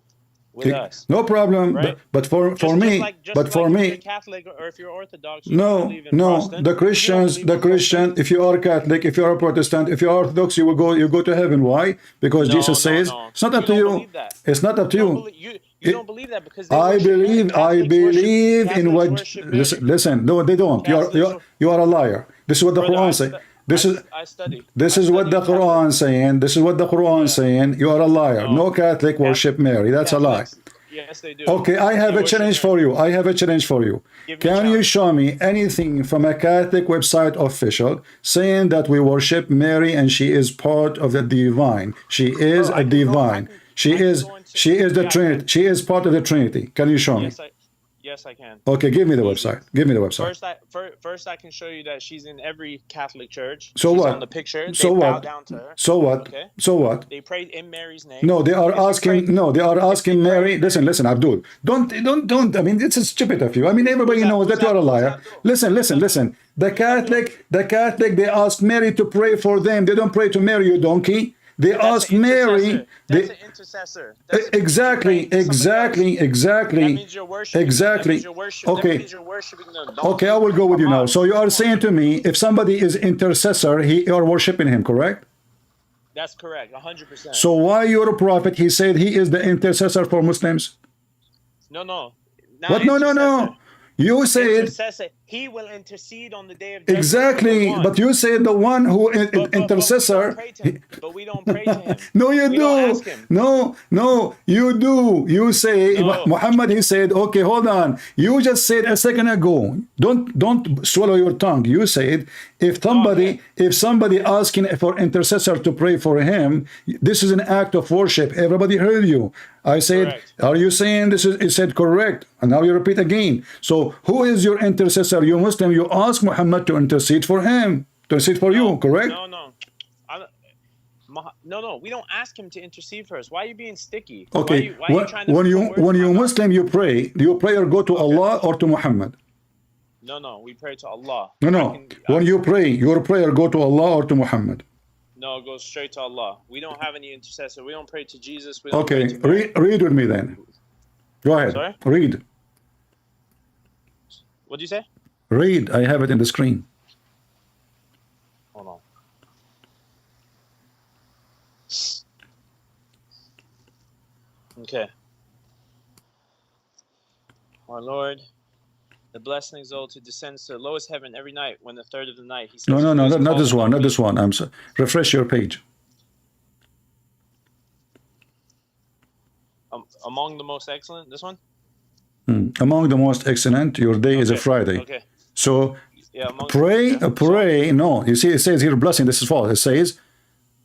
with us. No problem. Right? But for me, if you're Catholic or if you're Orthodox, you believe in the Christians, if you are Catholic, if you are Protestant, if you are Orthodox, you go to heaven. Why? Because Jesus says it's not up to you. It's not up to you. You don't believe that because I believe in what. Listen, no, they don't. You are a liar. This is what the Quran says. This is what the Quran saying. This is what the Quran saying. You are a liar. No Catholic worship Mary. That's a lie. Yes, they do. Okay, I have a challenge for you. Can you show me anything from a Catholic website official saying that we worship Mary and she is part of the divine? She is a divine. She is the Trinity. She is part of the Trinity. Can you show me? Yes, I can. Okay, give me the website. First, I can show you that she's in every Catholic church. So she's what? On the picture. So they what? Bow down to her. So what? Okay. So what? They pray in Mary's name. No, they are asking. No, they are asking Mary. Listen, Abdul. Don't. I mean, it's stupid of you. I mean, everybody knows that you are a liar. Listen. The Catholic. They ask Mary to pray for them. They don't pray to Mary, you donkey. They ask Mary. That's an intercessor. Exactly. That means you're worshiping. Exactly. Okay. That means you're worshiping them. Okay, I will go with you now. So you are saying to me, if somebody is intercessor, you are worshiping him, correct? That's correct, 100%. So why your prophet, he said he is the intercessor for Muslims? No. What? No. You said He will intercede on the day of judgment. Exactly, but you say the one who intercessor. But we don't pray to him. No, you We do. don't ask him. No, you do. You say No. Muhammad. He said, okay, hold on. You just said a second ago. Don't swallow your tongue. You said if somebody asking for intercessor to pray for him, this is an act of worship. Everybody heard you. I said, Correct. are you saying this is? He said correct, and now you repeat again. So who is your intercessor? You Muslim. You ask Muhammad to intercede for him, to intercede for you. Correct? No. No, we don't ask him to intercede for us. Why are you being sticky? Okay, Why are you trying to when put you words in my Muslim, you pray. Do your prayer go to Allah or to Muhammad? mouth? No, we pray to Allah. No. When you pray, your prayer go to Allah or to Muhammad? No, it goes straight to Allah. We don't have any intercessor. We don't pray to Jesus. We don't Okay, pray to read with me then. Go ahead. Sorry? Read. What'd you say? Read. I have it in the screen. Hold on. Okay. Our Lord, the blessed and exalted, descends to the lowest heaven every night when the third of the night he says, No, "Who is not this calling one. on Not me?" this one. I'm sorry. Refresh your page. Among the most excellent, this one? Among the most excellent, your day is a Okay, Friday. Okay. So Yeah, among pray. No, you see, it says here blessing. This is false. It says,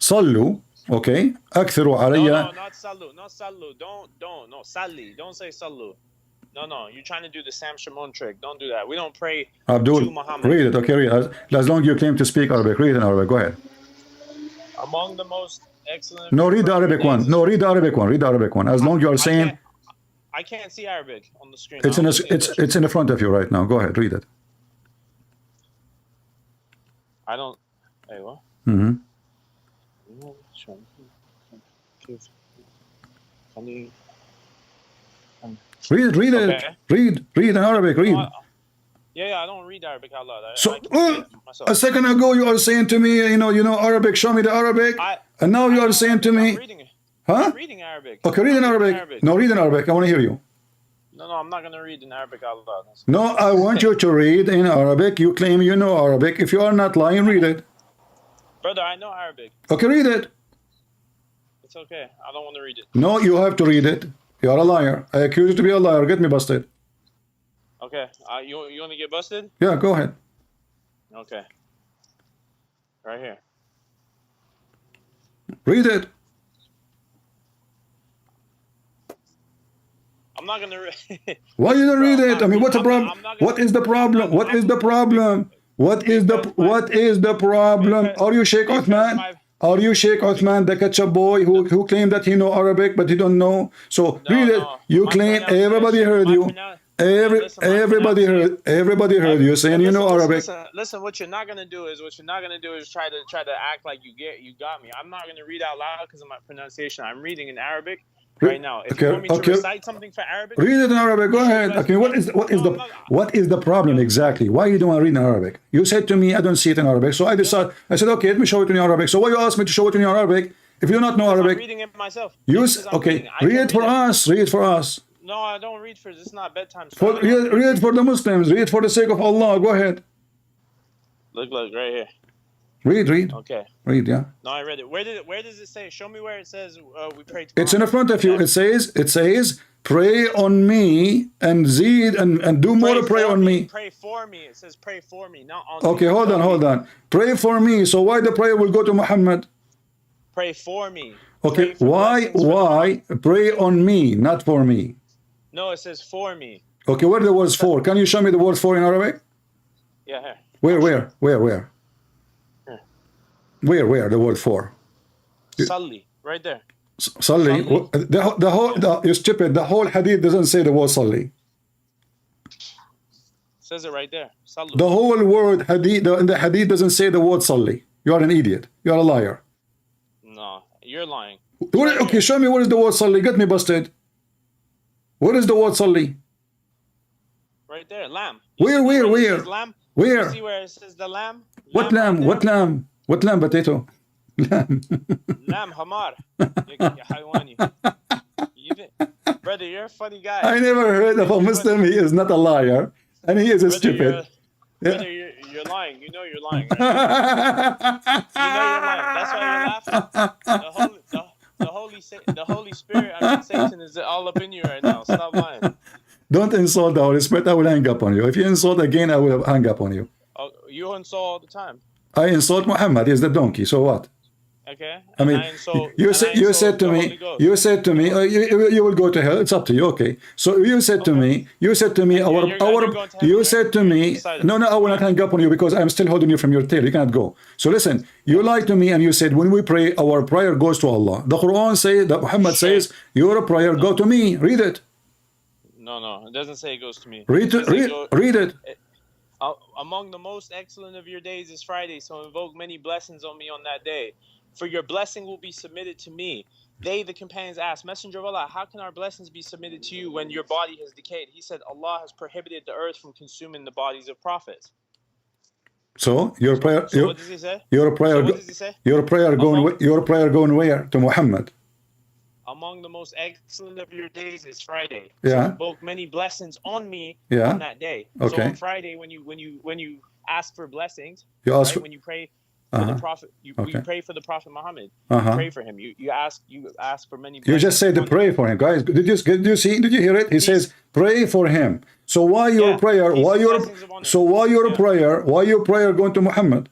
"Sallu." Okay, أكثروا No, علي. not sallu. Not sallu. Don't. No, salli. Don't say sallu. No. You're trying to do the Sam Shimon trick. Don't do that. We don't pray to Abdul, Muhammad. read it. Okay, read it. As long as you claim to speak Arabic, read it in Arabic. Go ahead. Among the most excellent. No, read the Arabic one. No, read the Arabic one. Read the Arabic one. As long as you are saying I can't see Arabic on the screen. it's I in only see English. it's in the front of you right now. Go ahead, read it. I don't. Hey, what? Mm-hmm. Read it. Okay. Read in Arabic. Read. Yeah, I don't read Arabic out loud. So I can see it myself. a second ago you are saying to me, you know Arabic. Show me the Arabic. And now you are saying to I'm me, reading it. huh? I'm reading Arabic. Okay, read in I'm reading Arabic. No, read in Arabic. I want to hear you. No, I'm not going to read in Arabic out loud. No, I want you to read in Arabic. You claim you know Arabic. If you are not lying, read it. Brother, I know Arabic. Okay, read it. It's okay. I don't want to read it. No, you have to read it. You are a liar. I accuse you to be a liar. Get me busted. Okay. You want to get busted? Yeah, go ahead. Okay. Right here. Read it. I'm not going to read. Why you don't read it? I mean, what's the I'm problem? not gonna- What is the problem? What is the problem? What is the problem? Are you Sheikh Uthman? Are you Sheikh Uthman, the ketchup boy who claimed that he know Arabic but he don't know? So read it. no. You My claim pronunciation- everybody heard my you. pronoun- Listen, my Everybody heard you saying you know Arabic. Listen, what you're not gonna do is try to act like you got me. I'm not gonna read out loud because of my pronunciation. I'm reading in Arabic right now. If you want me to recite something for Arabic, Read it in Arabic. Go ahead. Okay, what is the problem exactly? Why you don't want to read in Arabic? You said to me I don't see it in Arabic, so I said okay, let me show it in Arabic. So why you ask me to show it in Arabic if you don't know I'm Arabic? reading it myself. Okay, read it for us. Read it for us. No, I don't read for this. Is not bedtime. Read it for the Muslims. Read it for the sake of Allah. Go ahead. Look, right here. Read. Okay. Read, yeah. No, I read it. Where does it say? Show me where it says we pray to It's in the Muhammad. front of you. It says, pray on me and zeed and do more to pray for on me. Pray for me. It says pray for me, not on Okay, me. hold on. Pray for me. So why the prayer will go to Muhammad? Pray for me. Okay, Pray for blessings for why pray on me, not for me? No, it says for me. Okay, where the words for? Can you show me the word for in Arabic? Yeah, here. Where? Here. Where the word for? Salli, right there. Salli. You stupid. The whole hadith doesn't say the word salli. Says it right there. Sallu. The whole word hadith in the hadith doesn't say the word salli. You are an idiot. You are a liar. No, you're lying. Okay, show me what is the word salli. Get me busted. What is the word salli? Right there, lamb. Where? It says lamb? Where? You see where it says the lamb? What lamb? right What lamb? What lamb, potato? Lamb. there? Lamb, hamar. Ya haywani. Brother, you're a funny guy. I never heard of a Muslim. He is not a liar, and he is a Brother, stupid. Brother, you're lying. You know you're lying. Right? You know you're lying. That's why you're laughing. The Holy Spirit, I mean Satan, is all up in you right now. Stop lying. Don't insult the Holy Spirit. I will hang up on you. If you insult again, I will hang up on you. Oh, you insult all the time. I insult Muhammad. He's the donkey. So what? Okay. I mean, you said to me, you will go to hell. It's up to you. Okay. So you said to me, you said to me, no, I will not hang up on you because I'm still holding you from your tail. You cannot go. So listen, you lied to me and you said when we pray, our prayer goes to Allah. The Quran says that Muhammad says your prayer go to me. Read it. No, it doesn't say it goes to me. Read it. Among the most excellent of your days is Friday, so invoke many blessings on me on that day. For your blessing will be submitted to me. They, the companions, asked, Messenger of Allah, how can our blessings be submitted to you when your body has decayed? He said, Allah has prohibited the earth from consuming the bodies of prophets. So your prayer. So what does he say? Your prayer. So what does he say? Your prayer going where? To Muhammad. Among the most excellent of your days is Friday. Yeah. So invoke many blessings on me on that day. Okay. So on Friday, when you ask for blessings, you ask when you pray for the Prophet, you pray for the Prophet Muhammad. You pray for him. You ask for many blessings. You just said to pray for him, guys. Did you hear it? He says pray for him. So why your prayer? Why your prayer going to Muhammad?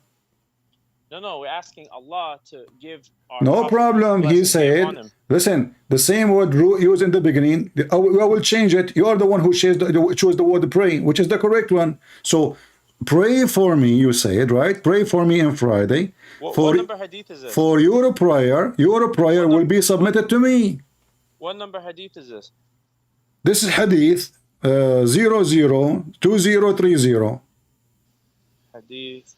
No, we're asking Allah to give our no problem. He said, listen, the same word used in the beginning, I will change it. You are the one who chose the word pray, which is the correct one. So pray for me, you said, right? Pray for me on Friday. What number hadith is this? For your prayer will be submitted to me. What number hadith is this? This is hadith 002030. Hadith.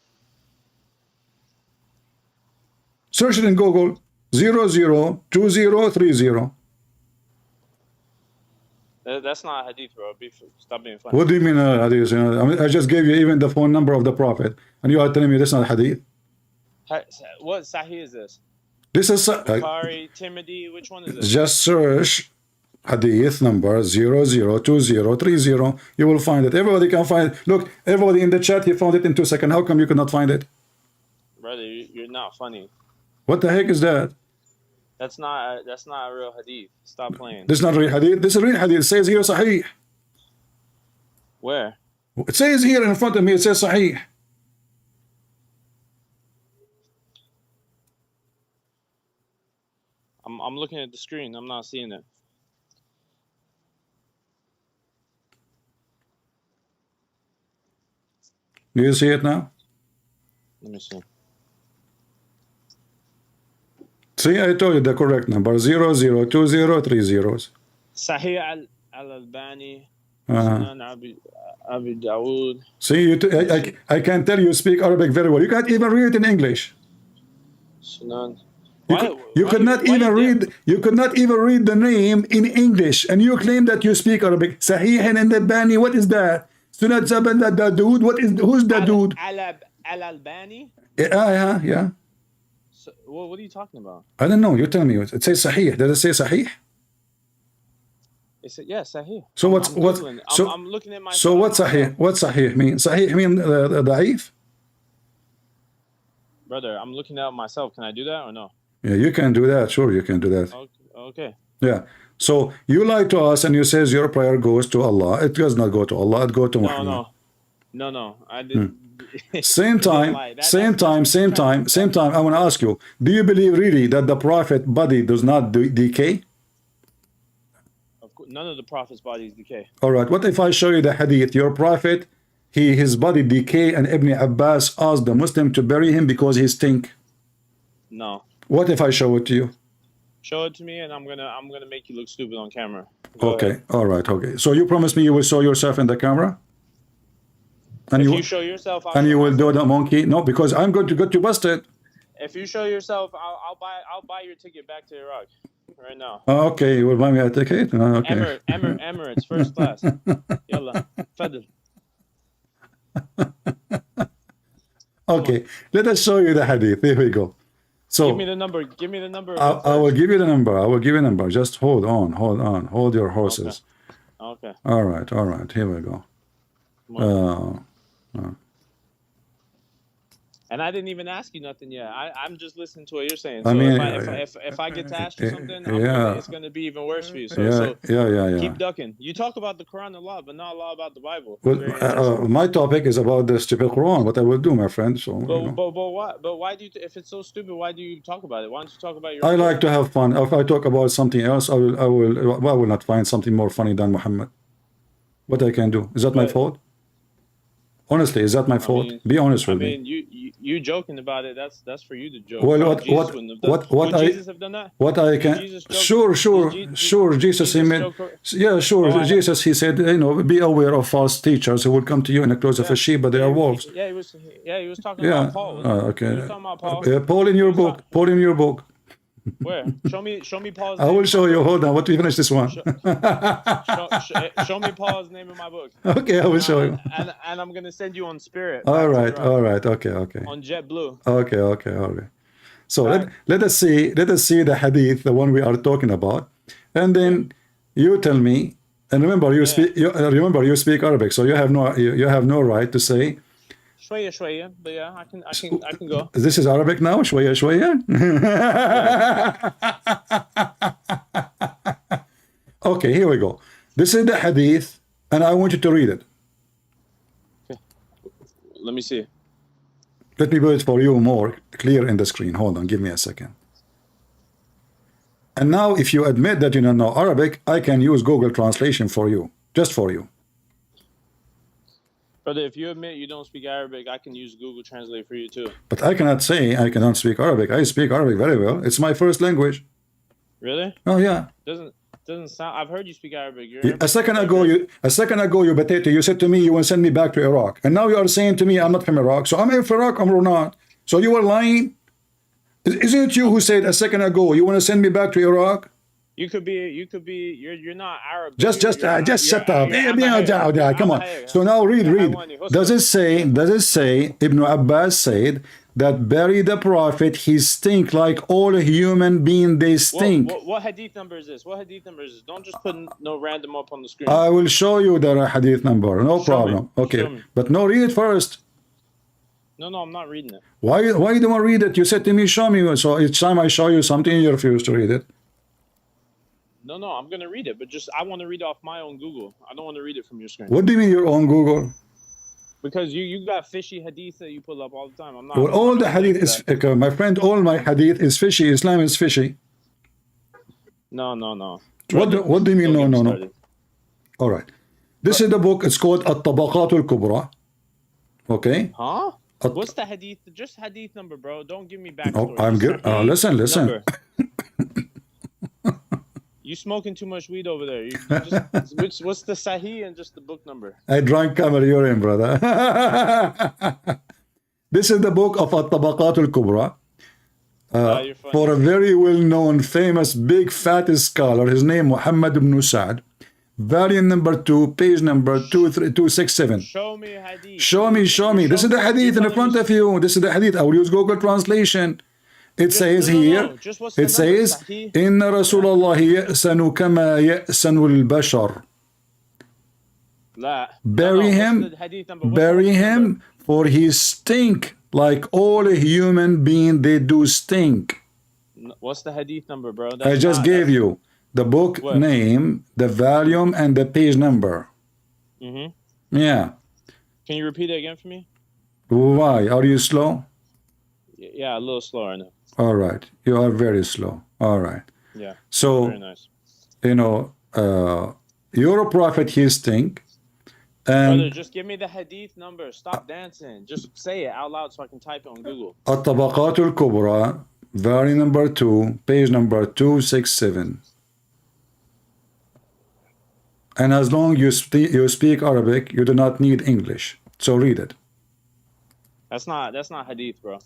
Search it in Google, 002030. That's not a hadith, bro. Stop being funny. What do you mean hadith? I just gave you even the phone number of the Prophet, and you are telling me that's not hadith? What Sahih is this? This is Bukhari, Tirmidhi, which one is this? Just search hadith number 002030. You will find it. Everybody can find it. Look, everybody in the chat, he found it in 2 seconds. How come you could not find it? Brother, you're not funny. What the heck is that? That's not a real hadith. Stop playing. This is not real hadith. This is real hadith. It says here Sahih. Where? It says here in front of me. It says Sahih. I'm looking at the screen. I'm not seeing it. Do you see it now? Let me see. See, I told you the correct number, 002030. Sahih al-Albani, Sunan Abi Dawood. See, I can tell you speak Arabic very well. You can't even read it in English. Sunan. You could not even read the name in English, and you claim that you speak Arabic. Sahih al-Albani, what is that? Sunan Dawood, who's the dude? Al-Albani? Yeah. So, what are you talking about? I don't know. You tell me. It says Sahih. Does it say Sahih? It said Sahih. So I'm looking at my. So what's Sahih? What's Sahih mean? Sahih mean Da'if? Brother, I'm looking at myself. Can I do that or no? Yeah, you can do that. Sure, you can do that. Okay. Yeah. So you lie to us and you says your prayer goes to Allah. It does not go to Allah. It goes to Muhammad. No. I didn't. Same time. I want to ask you, do you believe really that the prophet body does not decay? Of course, none of the prophet's bodies decay. All right. What if I show you the hadith? Your prophet, his body decay, and Ibn Abbas asked the Muslim to bury him because he stink. No. What if I show it to you? Show it to me, and I'm gonna make you look stupid on camera. Okay. Ahead. All right. Okay. So you promise me you will show yourself in the camera? And if you show yourself, you will do the monkey? No, because I'm going to get you busted. If you show yourself, I'll buy your ticket back to Iraq right now. Okay, you will buy me a ticket? Okay. Emirates, first class. Yalla, fadl. Okay, let us show you the hadith. Here we go. So give me the number. I will give you the number. Just hold on. Hold your horses. Okay. All right. Here we go. And I didn't even ask you nothing yet. I'm just listening to what you're saying. I So mean, if I get to ask you something, yeah. it's gonna be even worse for you. Yeah. Keep ducking. You talk about the Quran a lot, but not a lot about the Bible. Well, Very interesting. my topic is about the stupid Quran. What I will do, my friend. So, But why do you? If it's so stupid, why do you talk about it? Why don't you talk about your? I like to have fun. If I talk about something else, I will not find something more funny than Muhammad. What I can do? Is that my fault? Honestly, is that my fault? Be honest with me. You joking about it? That's for you to joke. Well, Would Jesus have done that? What I can? Sure. Jesus, he made. Yeah, sure. Jesus, he said, be aware of false teachers who will come to you in the clothes of a sheep, but they are wolves. Yeah, he was talking about Paul. Okay. He was talking about Paul. Paul in your book. Paul in your book. Where? Show me Paul's I name. will show you. Hold on. What we finish this one? Show me Paul's name in my book. Okay, I will show you. And I'm gonna send you on Spirit. All right. Okay. On JetBlue. Okay. So let us see the hadith, the one we are talking about, and then you tell me. And remember, you speak Arabic, so you have no right to say. شوية, but yeah, I can go. This is Arabic now. شوية. Okay, here we go. This is the hadith, and I want you to read it. Okay. Let me see. Let me put it for you more clear in the screen. Hold on, give me a second. And now, if you admit that you don't know Arabic, I can use Google Translation for you, just for you. Brother, if you admit you don't speak Arabic, I can use Google Translate for you too. But I cannot say I cannot speak Arabic. I speak Arabic very well. It's my first language. Really? Oh yeah. Doesn't sound. I've heard you speak Arabic. A second ago, you potato. You said to me you will send me back to Iraq, and now you are saying to me I'm not from Iraq. So I'm from Iraq. I'm not. So you were lying. Isn't it you who said a second ago you want to send me back to Iraq? You could be. You're not Arab. Just shut up. Come on. So now read. Does it say Ibn Abbas said that bury the prophet, he stink like all human beings, they stink? What hadith number is this? Don't just put no random up on the screen. I will show you the hadith number. No problem. Okay. But no, read it first. No, I'm not reading it. Why you don't want to read it? You said to me, show me. So each time I show you something, you refuse to read it. No, I'm gonna read it, but I want to read off my own Google. I don't want to read it from your screen. What do you mean your own Google? Because you got fishy hadith that you pull up all the time. I'm not. Well, all the hadith is, my friend. All my hadith is fishy. Islam is fishy. No. What do you mean? No. All right. This is the book. It's called At-Tabaqat Al-Kubra. Okay. Huh? What's the hadith? Just hadith number, bro. Don't give me backstory. Oh, I'm good. Listen. You smoking too much weed over there. What's the Sahih and just the book number? I drank camel urine, brother. This is the book of At-Tabaqat Al-Kubra. For a very well-known, famous, big, fat scholar. His name Muhammad ibn Sa'd. Volume number 2, page number 267. Show me hadith. Show me. This is the hadith in front of you. This is the hadith. I will use Google Translation. It says here, it says, إِنَّ رَسُولَ اللَّهِ يَأْسَنُ كَمَا يَأْسَنُ الْبَشَرِ. Bury him, for he stink like all human beings, they do stink. What's the hadith number, bro? I just gave you the book name, the volume, and the page number. Yeah. Can you repeat it again for me? Why? Are you slow? Yeah, a little slower, I know. All right. You are very slow. All right. Yeah. So, very nice. Your prophet, he stink. And brother, just give me the hadith number. Stop dancing. Just say it out loud so I can type it on Google. At-Tabaqat Al-Kubra, volume number 2, page number 267. And as long as you speak Arabic, you do not need English. So read it. That's not hadith, bro.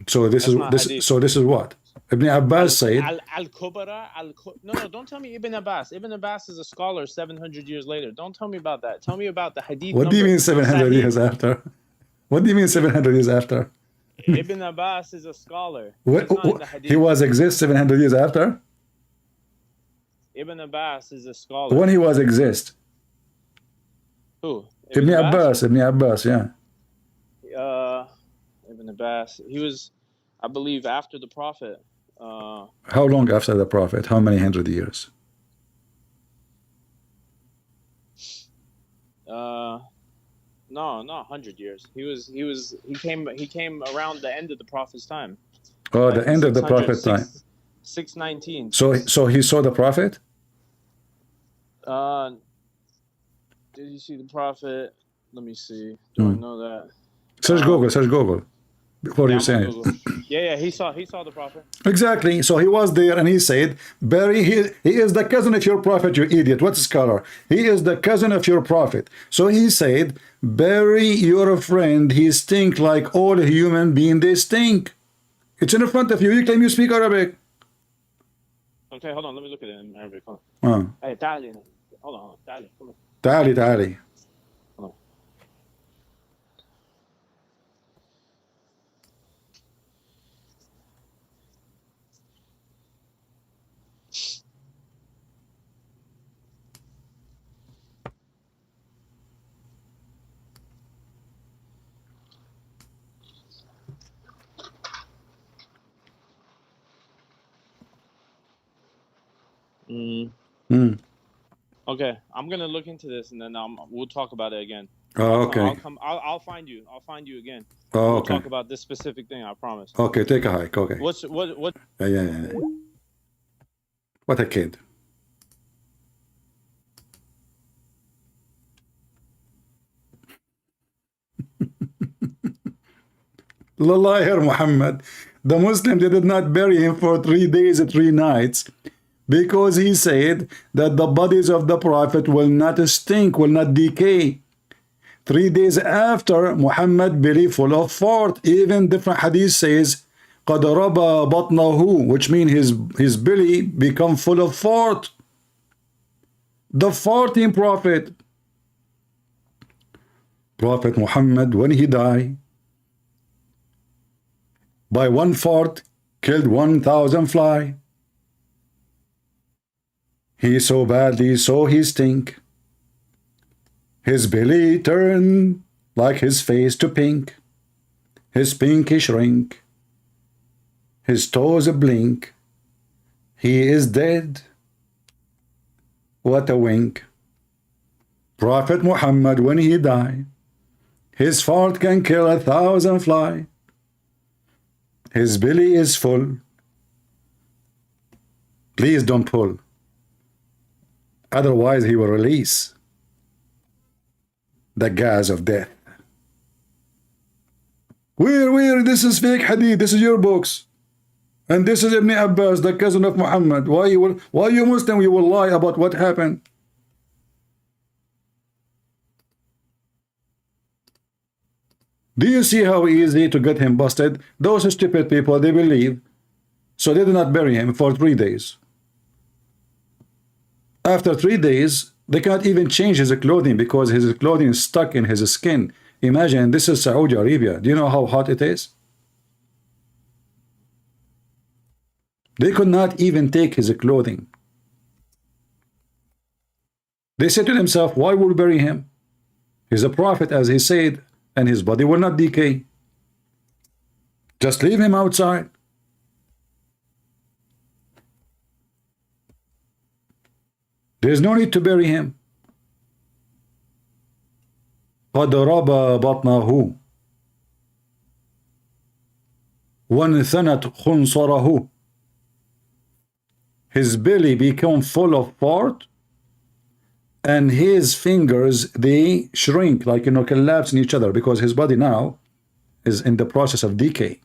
So this is what Ibn Abbas said. Al-Kubra. No, don't tell me Ibn Abbas. Ibn Abbas is a scholar 700 years later. Don't tell me about that. Tell me about the hadith. What do you mean 700 years after? What do you mean 700 years after? Ibn Abbas is a scholar. He was exist 700 years after? Ibn Abbas is a scholar. When he was exist? Who? Ibn Abbas, yeah. Ibn Abbas. He was, I believe, after the Prophet. How long after the Prophet? How many hundred years? No, not 100 years. He came around the end of the Prophet's time. Oh, Like the end of the Prophet time. 619. So he saw the Prophet? Did you see the Prophet? Let me see. Do I know that? Search Google before you say it. Yeah, he saw the Prophet. Exactly. So he was there and he said, Barry, he is the cousin of your prophet, you idiot. What's scholar? He is the cousin of your prophet. So he said, Barry, your friend, he stink like all human beings, they stink. It's in front of you. You claim you speak Arabic. Okay, hold on. Let me look at it in Arabic. Hold on. Hey, تعالي. Hold on. تعالي. Come on. تعالي. Hold on. Okay, I'm gonna look into this and then we'll talk about it again. Oh, okay. I'll find you. I'll find you again. Oh, We'll okay. talk about this specific thing. I promise. Okay, take a hike. Okay. What? Yeah. What a kid. The liar Muhammad. The Muslim, they did not bury him for 3 days and 3 nights because he said that the bodies of the Prophet will not stink, will not decay. 3 days after, Muhammad belly full of fart. Even different hadith says قَدْ رَبَى بَطْنَهُ, which means his belly become full of fart. The farting Prophet Muhammad, when he died, by one fart killed 1,000 fly. He so badly, so he stink. His belly turned like his face to pink. His pinky shrink. His toes blink. He is dead. What a wink. Prophet Muhammad, when he died, his fart can kill 1,000 fly. His belly is full. Please don't pull. Otherwise he will release the gas of death. Where? This is fake hadith. This is your books. And this is Ibn Abbas, the cousin of Muhammad. Why you Muslim, you will lie about what happened? Do you see how easy to get him busted? Those stupid people, they believe. So they did not bury him for 3 days. After 3 days, they cannot even change his clothing because his clothing is stuck in his skin. Imagine, this is Saudi Arabia. Do you know how hot it is? They could not even take his clothing. They said to themselves, why would we bury him? He's a prophet, as he said, and his body will not decay. Just leave him outside. There's no need to bury him. قَدْ رَبَى بَطْنَهُ وَانْثَنَتْ خُنْصَرَهُ. His belly become full of fart, and his fingers, they shrink, like, collapse in each other, because his body now is in the process of decay.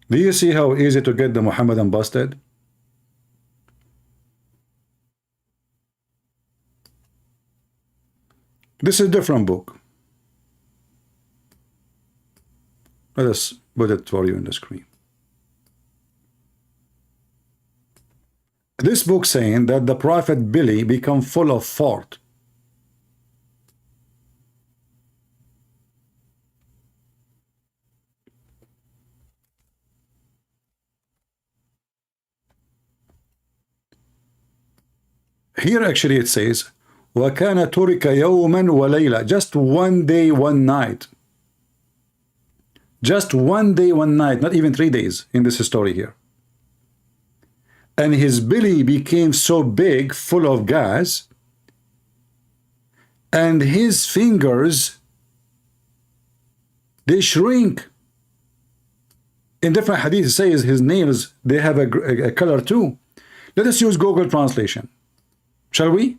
Do you see how easy to get the Muhammadan busted? This is a different book. Let us put it for you on the screen. This book saying that the Prophet belly become full of fart. Here actually it says, وَكَانَ تُرِكَ يَوْمًا وَلَيْلًا, just one day, one night. Just one day, one night, not even 3 days in this story here. And his belly became so big, full of gas, and his fingers, they shrink. In different hadith, it says his nails, they have a color too. Let us use Google translation. Shall we?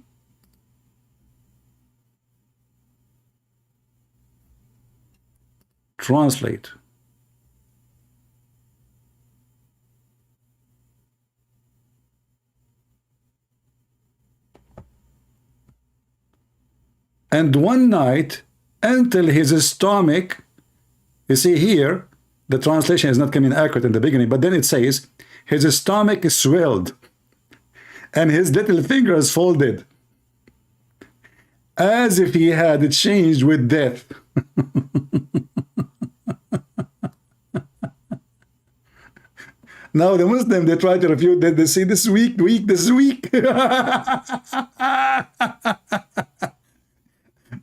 Translate. And one night, until his stomach, you see here, the translation is not coming accurate in the beginning, but then it says, his stomach swelled, and his little fingers folded, as if he had changed with death. Now the Muslim, they try to refute that. They say, this is weak, this is weak.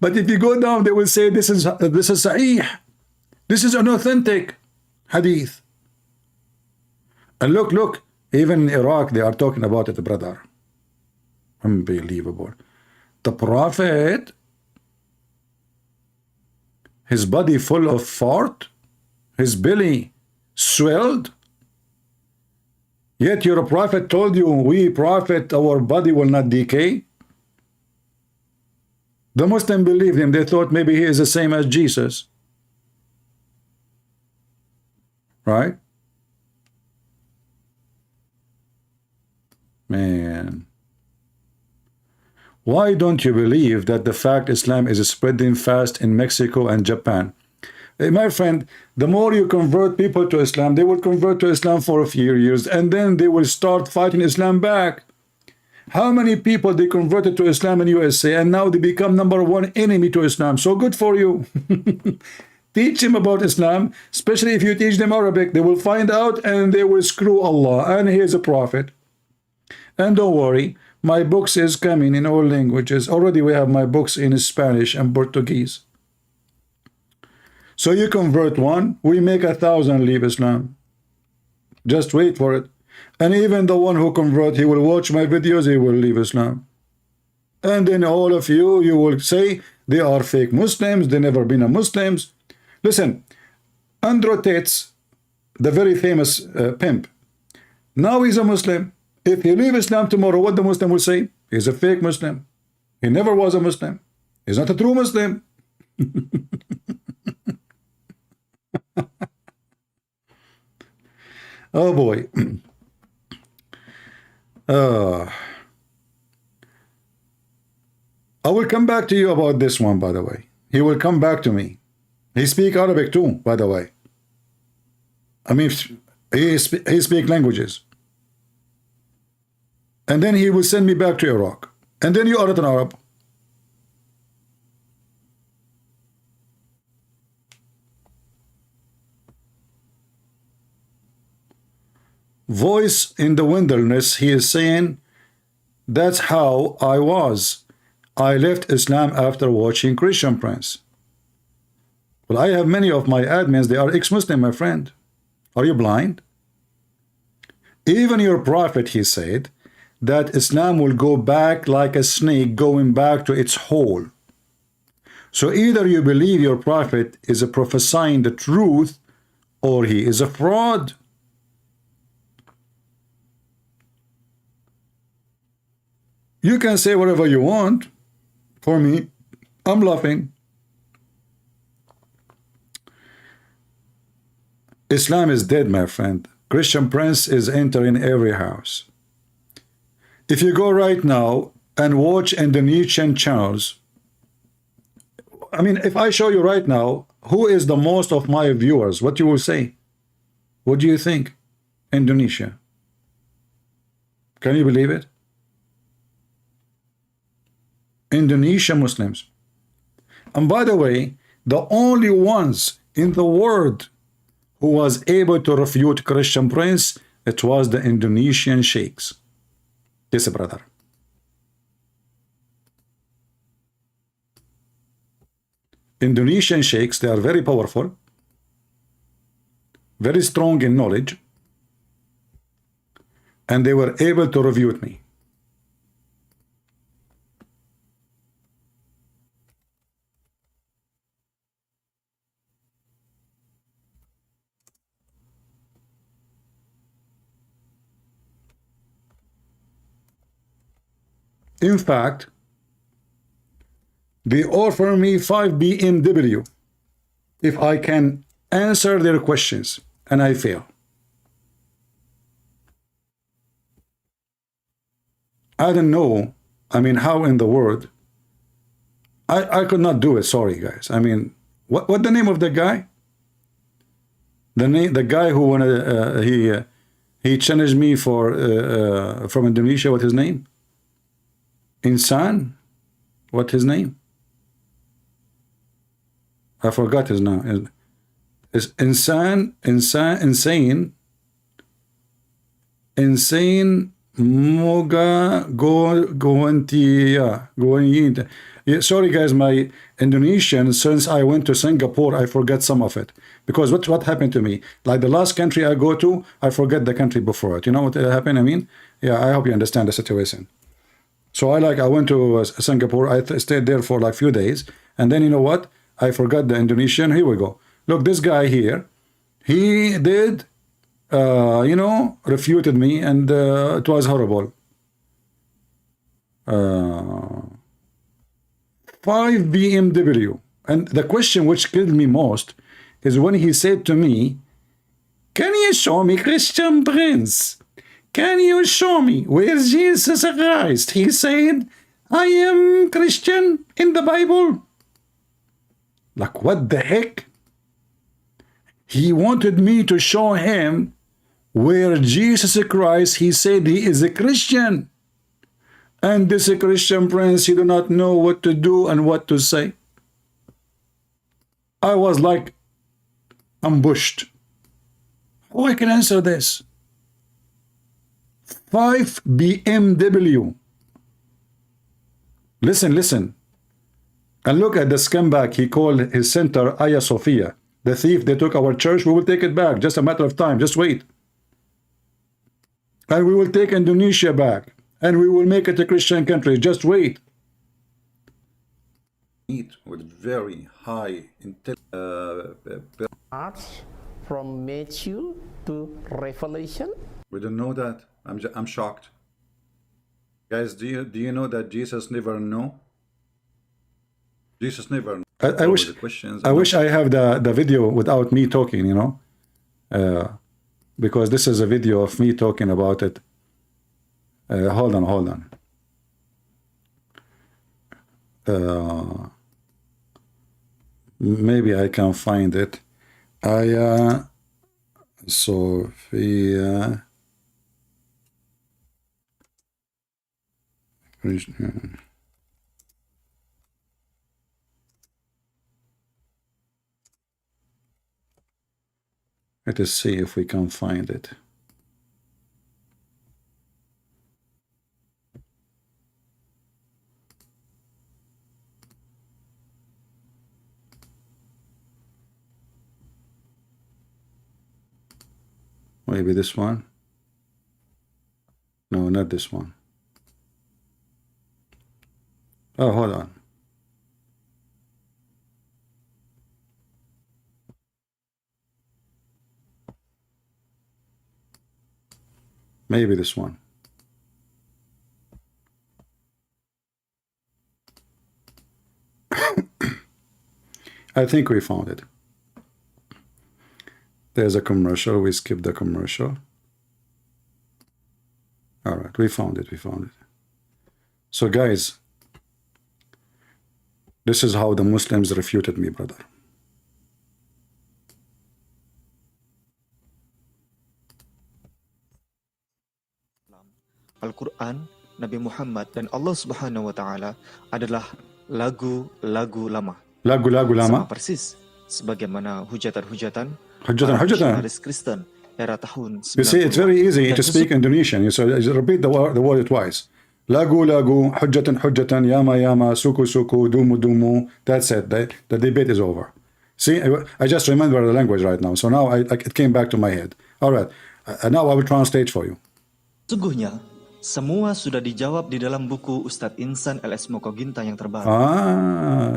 But if you go down, they will say, this is sahih. This is an authentic hadith. And look, even in Iraq, they are talking about it, brother. Unbelievable. The Prophet, his body full of fart, his belly swelled. Yet your Prophet told you, we Prophet, our body will not decay. The Muslim believed him. They thought maybe he is the same as Jesus. Right? Man. Why don't you believe that the fact Islam is spreading fast in Mexico and Japan? Hey, my friend, the more you convert people to Islam, they will convert to Islam for a few years, and then they will start fighting Islam back. How many people they converted to Islam in USA, and now they become #1 enemy to Islam? So good for you. Teach them about Islam, especially if you teach them Arabic. They will find out and they will screw Allah and He is a prophet. And don't worry, my books is coming in all languages. Already we have my books in Spanish and Portuguese. So you convert one, we make 1,000 leave Islam. Just wait for it. And even the one who convert, he will watch my videos, he will leave Islam. And then all of you, you will say they are fake Muslims, they never been a Muslims. Listen, Andrew Tate, the very famous pimp, now he's a Muslim. If he leave Islam tomorrow, what the Muslim will say? He's a fake Muslim. He never was a Muslim. He's not a true Muslim. Oh boy. I will come back to you about this one, by the way. He will come back to me. He speak Arabic too, by the way. I mean, he speak languages. And then he will send me back to Iraq. And then you are an Arab. Voice in the wilderness, he is saying, that's how I was. I left Islam after watching Christian Prince. Well, I have many of my admins, they are ex-Muslim, my friend. Are you blind? Even your prophet, he said, that Islam will go back like a snake going back to its hole. So either you believe your prophet is prophesying the truth or he is a fraud. You can say whatever you want. For me, I'm laughing. Islam is dead, my friend. Christian Prince is entering every house. If you go right now and watch Indonesian channels, I mean, if I show you right now, who is the most of my viewers, what you will say? What do you think? Indonesia. Can you believe it? Indonesia Muslims. And by the way, the only ones in the world who was able to refute Christian Prince, it was the Indonesian sheikhs. Yes, brother. Indonesian sheikhs, they are very powerful, very strong in knowledge, and they were able to refute me. In fact, they offer me 5 BMW if I can answer their questions, and I fail. I don't know, I mean, how in the world I could not do it. Sorry, guys. I mean, what the name of the guy? The guy who wanted he challenged me for from Indonesia. What his name? Insan? What his name? I forgot his name. It's Insane Moga Goantia. Yeah, sorry guys, my Indonesian, since I went to Singapore, I forget some of it. Because what happened to me? Like the last country I go to, I forget the country before it. You know what happened? I mean, yeah, I hope you understand the situation. So I went to Singapore, I stayed there for like few days, and then you know what? I forgot the Indonesian. Here we go. Look, this guy here, he did, you know, refuted me, and it was horrible. 5 BMW. And the question which killed me most is when he said to me, can you show me Christian Prince? Can you show me where Jesus Christ? He said, I am Christian in the Bible. Like, what the heck? He wanted me to show him where Jesus Christ, he said he is a Christian. And this Christian Prince, he do not know what to do and what to say. I was like ambushed. How I can answer this? 5 BMW. Listen. And look at the scumbag. He called his center Hagia Sophia. The thief, they took our church. We will take it back. Just a matter of time. Just wait. And we will take Indonesia back. And we will make it a Christian country. Just wait. Meet with very high Acts from Matthew to Revelation. We don't know that. I'm shocked. Guys, do you know that Jesus never knew? Jesus never. I wish I have the video without me talking, you know, because this is a video of me talking about it. Hold on. Maybe I can find it. Sophia. Let us see if we can find it. Maybe this one. No, not this one. Oh, hold on. Maybe this one. I think we found it. There's a commercial. We skipped the commercial. All right, we found it. So guys, this is how the Muslims refuted me, brother. Al-Quran, Nabi Muhammad, dan Allah Subhanahu wa Ta'ala adalah lagu-lagu lama. Lagu-lagu lama. Sama persis sebagaimana hujatan-hujatan Kristen era tahun 90. You see, it's very easy to speak Indonesian. So repeat the word twice. Lagu lagu, hujjatan hujjatan, yama yama, suku suku, dumu dumu. That's it. The debate is over. See, I just remember the language right now. So now it came back to my head. All right. Now I will translate for you. Sungguhnya, semua sudah dijawab di dalam buku Ustadz Insan LS Mokoginta yang terbaru.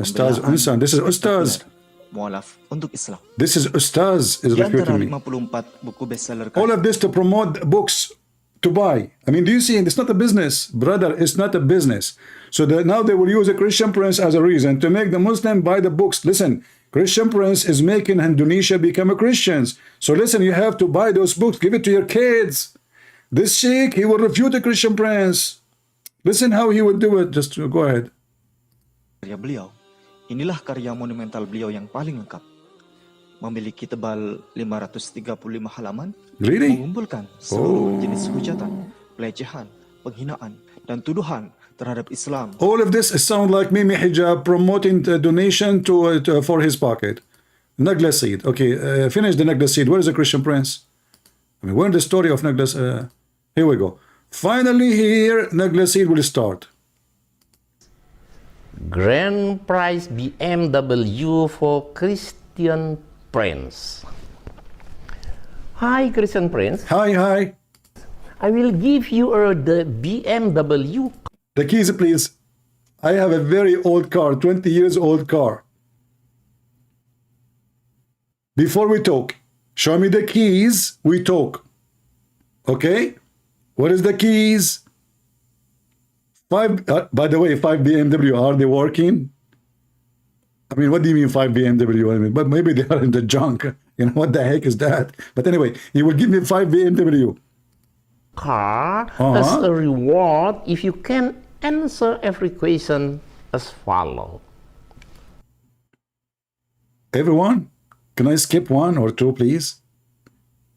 Ustaz Insan. This is Ustaz. Mualaf untuk Islam. This is Ustaz is Di antara refuting me. 54 buku bestseller All of this to promote books to buy. I mean, do you see? It's not a business, brother. It's not a business. So now they will use a Christian prince as a reason to make the Muslim buy the books. Listen, Christian prince is making Indonesia become a Christians. So listen, you have to buy those books. Give it to your kids. This sheikh, he will refute the Christian prince. Listen how he would do it. Just go ahead. karya beliau. Inilah karya monumental beliau yang paling lengkap. Memiliki tebal 535 halaman, Really? mengumpulkan seluruh jenis hujatan, pelecehan, penghinaan, dan tuduhan terhadap Islam. All of this sound like Mimi Hijab promoting the donation for his pocket. Nagla Seed. Okay, finish the Nagla Seed. Where is the Christian prince? I mean, where is the story of Nagla? Here we go. Finally, here Nagla Seed will start. Grand prize BMW for Christian Prince. Hi, Christian Prince. Hi. I will give you the BMW. The keys, please. I have a very old car, 20 years old car. Before we talk, show me the keys, we talk. Okay? What is the keys? By the way, 5 BMW, are they working? I mean, what do you mean 5 BMW? I mean, but maybe they are in the junk. You know, what the heck is that? But anyway, he will give me 5 BMW. Car as a reward if you can answer every question as follows. Everyone, can I skip 1 or 2, please?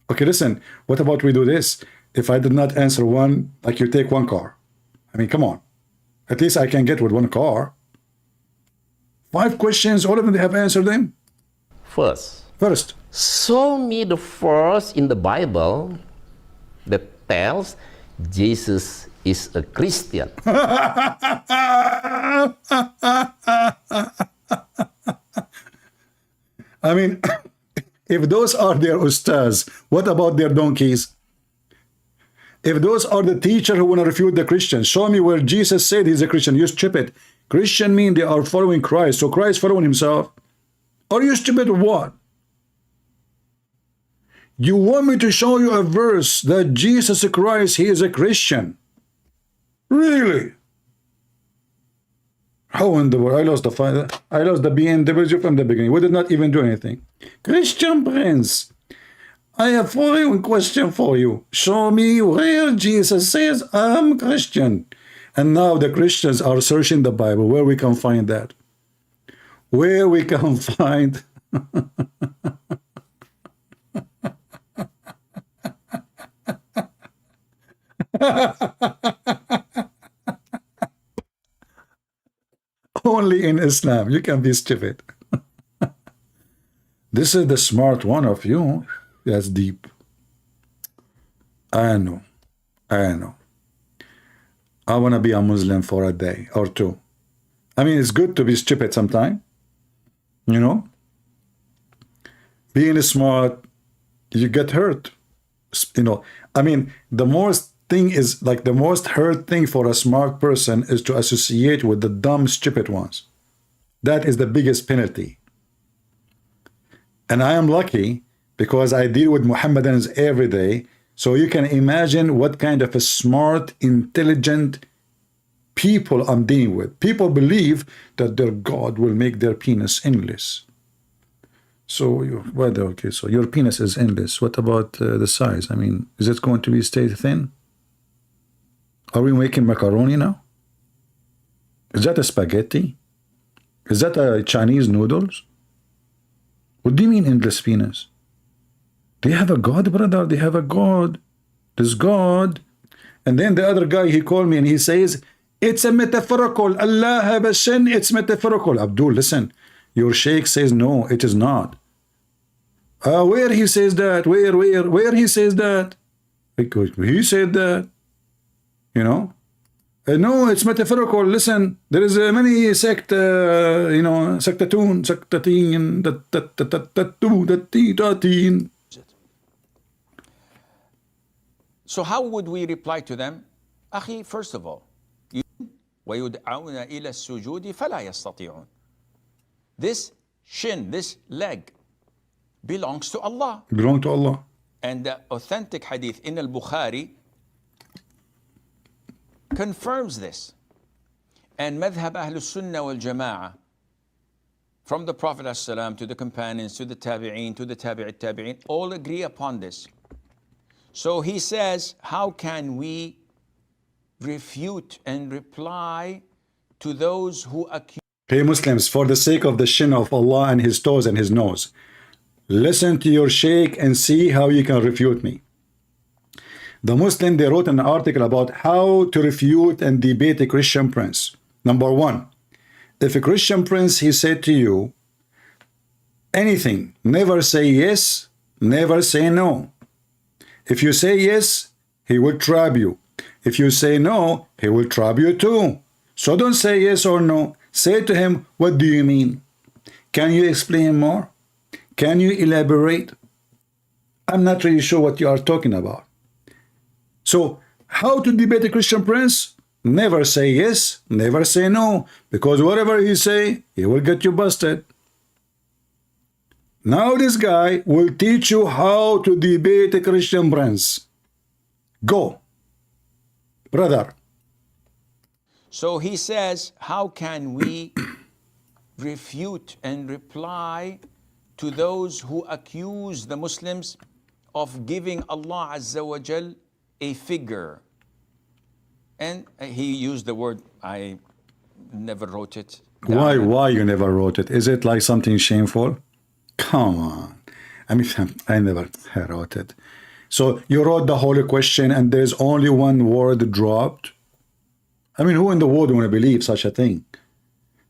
Okay, listen, what about we do this? If I did not answer 1, like you take 1 car. I mean, come on. At least I can get with 1 car. 5 questions, all of them, they have answered them? First, show me the verse in the Bible that tells Jesus is a Christian. I mean, if those are their ustaz, what about their donkeys? If those are the teacher who want to refute the Christians, show me where Jesus said he's a Christian. You stupid. Christian mean they are following Christ. So Christ following himself. Are you stupid or what? You want me to show you a verse that Jesus Christ, he is a Christian? Really? How in the world? I lost the BMW from the beginning. We did not even do anything. Christian Prince, I have a following question for you. Show me where Jesus says, I'm Christian. And now the Christians are searching the Bible, where we can find that. Where we can find... Only in Islam. You can be stupid. This is the smart one of you. That's deep. I know. I want to be a Muslim for a day or 2. I mean, it's good to be stupid sometime. You know? Being smart, you get hurt. You know, I mean, the most hurt thing for a smart person is to associate with the dumb, stupid ones. That is the biggest penalty. And I am lucky because I deal with Muhammadans every day. So you can imagine what kind of a smart, intelligent people I'm dealing with. People believe that their God will make their penis endless. So, so your penis is endless. What about the size? I mean, is it going to stay thin? Are we making macaroni now? Is that a spaghetti? Is that a Chinese noodles? What do you mean endless penis? They have a God, brother. They have a God. There's God. And then the other guy, he called me and he says, it's a metaphorical. Allah have a sin. It's metaphorical. Abdul, listen. Your sheikh says, no, it is not. Where he says that? Where he says that? Because he said that. You know? No, it's metaphorical. Listen, there is many sect, sectatun, sectatin, that. So how would we reply to them? أخي, first of all, ويدعون إلى السجود فلا يستطيعون. This shin, this leg, belongs to Allah. Belong to Allah. And the authentic hadith in al-Bukhari confirms this. And madhab Ahlus Sunnah wal Jama'ah, from the Prophet ﷺ to the companions, to the tabi'een, to the tabi'it tabi'een, all agree upon this. So he says, how can we refute and reply to those who accuse? Hey Muslims, for the sake of the shin of Allah and his toes and his nose, listen to your sheikh and see how you can refute me. The Muslim, they wrote an article about how to refute and debate a Christian prince. Number one, if a Christian prince, he said to you anything, never say yes, never say no. If you say yes, he will trap you. If you say no, he will trap you too. So don't say yes or no. Say to him, what do you mean? Can you explain more? Can you elaborate? I'm not really sure what you are talking about. So, how to debate a Christian prince? Never say yes, never say no, because whatever he say, he will get you busted. Now this guy will teach you how to debate a Christian prince. Go, brother. So he says, how can we refute and reply to those who accuse the Muslims of giving Allah Azza wa Jal a figure? And he used the word, I never wrote it down. Why you never wrote it? Is it like something shameful? Come on. I mean, I never wrote it. So you wrote the whole question and there's only one word dropped? I mean, who in the world want to believe such a thing?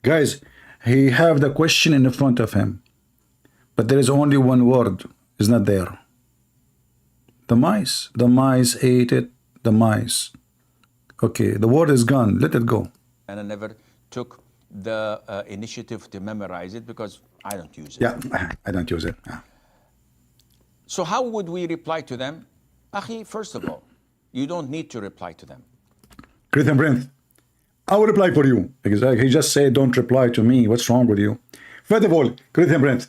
Guys, he have the question in the front of him, but there is only one word. It's not there. The mice. The mice ate it. The mice. Okay, the word is gone. Let it go. And I never took the initiative to memorize it because I don't use it. Yeah, I don't use it. So how would we reply to them? Akhi, first of all, you don't need to reply to them. Christian Prince, I will reply for you. Because he just said, don't reply to me. What's wrong with you? First of all, Christian Prince,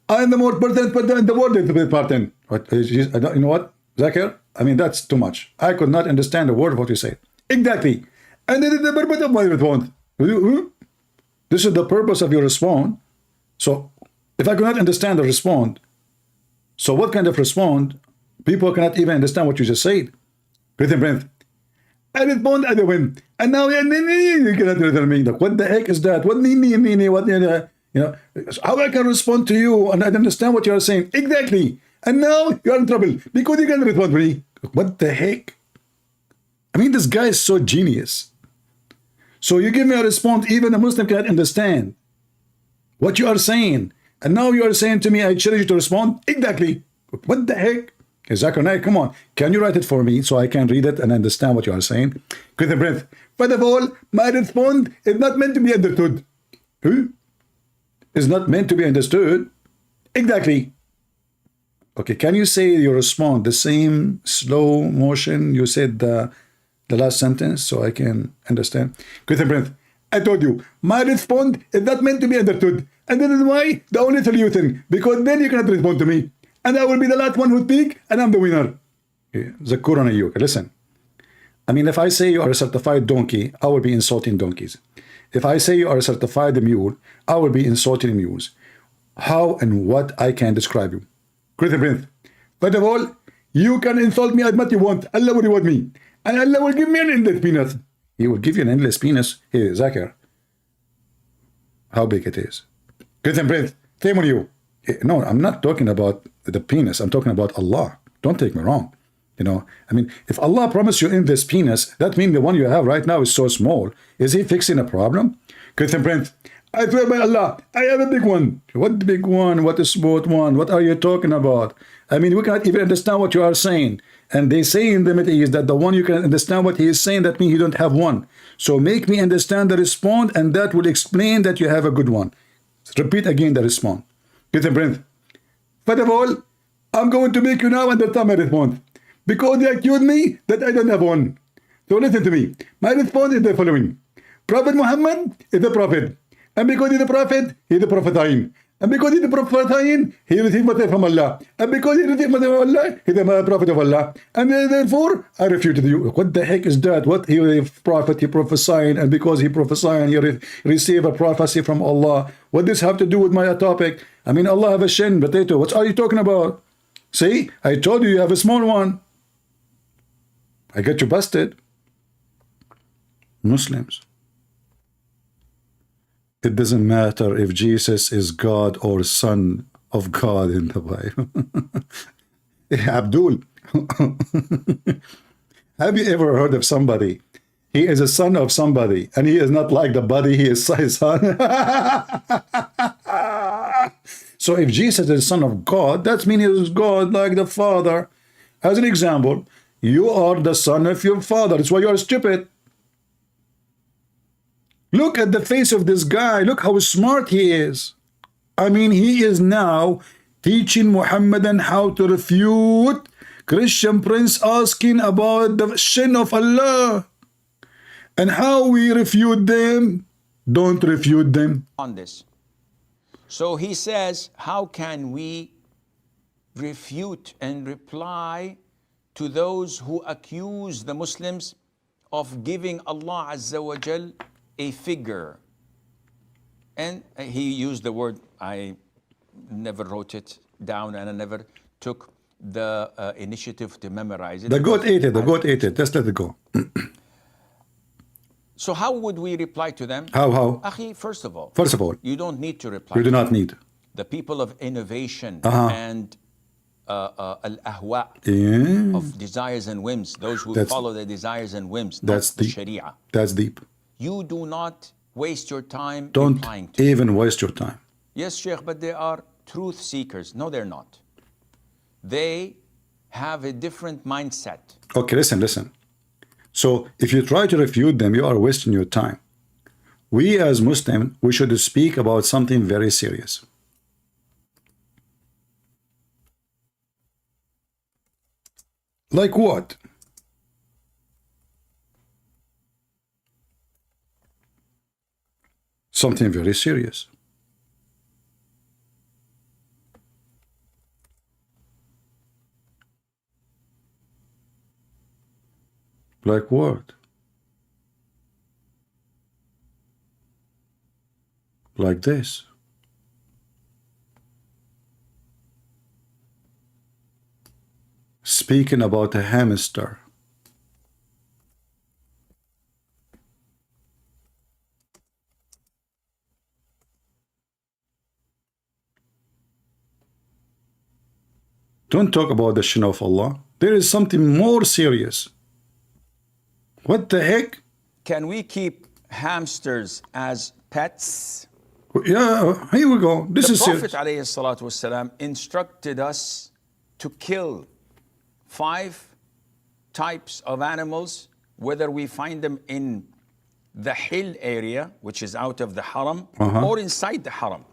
I am the most important person in the world is the part. You know what, Zakir? I mean, that's too much. I could not understand a word of what you said. Exactly. And this is the purpose of my response. This is the purpose of your response. So, if I cannot understand the response, so what kind of response? People cannot even understand what you just said. Christian Prince, I respond as a win. And now you cannot answer me. What the heck is that? What what you know, how I can respond to you and I understand what you are saying. Exactly. And now you are in trouble because you can't respond to me. What the heck? I mean, this guy is so genius. So you give me a response, even a Muslim cannot understand what you are saying. And now you are saying to me, I challenge you to respond. Exactly. What the heck? Okay, Zakir Naik, come on. Can you write it for me so I can read it and understand what you are saying? Christian Prince, first of all, my response is not meant to be understood. Is not meant to be understood? Exactly. Okay, can you say your response the same slow motion you said the last sentence so I can understand? Christian Prince, I told you, my response is not meant to be understood. And that is why the only solution, because then you cannot respond to me. And I will be the last one who speak, and I'm the winner. Zakur on you. Listen. I mean, if I say you are a certified donkey, I will be insulting donkeys. If I say you are a certified mule, I will be insulting mules. How and what I can describe you. Christian Prince, first of all, you can insult me as much you want. Allah will reward me. And Allah will give me an endless penis. He will give you an endless penis. Here, Zakir. How big it is. Christian Prince, same on you. No, I'm not talking about the penis. I'm talking about Allah. Don't take me wrong. You know, I mean, if Allah promised you in this penis, that means the one you have right now is so small. Is he fixing a problem? Christian Prince, I swear by Allah, I have a big one. What big one? What is small one? What are you talking about? I mean, we cannot even understand what you are saying. And they say in the Middle East that the one you can understand what he is saying, that means you don't have one. So make me understand the response, and that will explain that you have a good one. Repeat again the response. Get a breath. First of all, I'm going to make you now understand my response. Because they accuse me that I don't have one. So listen to me. My response is the following. Prophet Muhammad is the prophet. And because he's the prophet, he's the prophesying. And because he's the prophesying, he received message from Allah. And because he received message from Allah, he's the prophet of Allah. And therefore, I refuted you. What the heck is that? What he is prophet, he prophesying, and because he prophesying, he received a prophecy from Allah. What does this have to do with my topic? I mean, Allah have a shin, potato. What are you talking about? See, I told you you have a small one. I get you busted. Muslims. It doesn't matter if Jesus is God or Son of God in the Bible. Abdul, have you ever heard of somebody? He is a son of somebody, and he is not like the body, he is his son. So if Jesus is son of God, that means he is God like the Father. As an example, you are the son of your father. That's why you are stupid. Look at the face of this guy. Look how smart he is. I mean, he is now teaching Muhammadan how to refute Christian prince asking about the sin of Allah. And how we refute them. Don't refute them. On this. So he says, how can we refute and reply to those who accuse the Muslims of giving Allah Azza wa Jal a figure? And he used the word, I never wrote it down and I never took the initiative to memorize it. The goat ate it, the goat ate it. Just let it go. So how would we reply to them? How? Akhi, first of all, you don't need to reply. You do not need. The people of innovation and al-ahwa, of desires and whims, those who follow their desires and whims, that's not the deep. Sharia. That's deep. You do not waste your time Don't replying to even waste your time. Yes, Sheikh, but they are truth seekers. No, they're not. They have a different mindset. Okay, listen. So if you try to refute them, you are wasting your time. We as Muslims, we should speak about something very serious. Like what? Something very serious. Like what? Like this. Speaking about a hamster. Don't talk about the sin of Allah. There is something more serious. What the heck? Can we keep hamsters as pets? Yeah, here we go. This is serious. The Prophet ﷺ instructed us to kill 5 types of animals, whether we find them in the hill area, which is out of the haram, or inside the haram.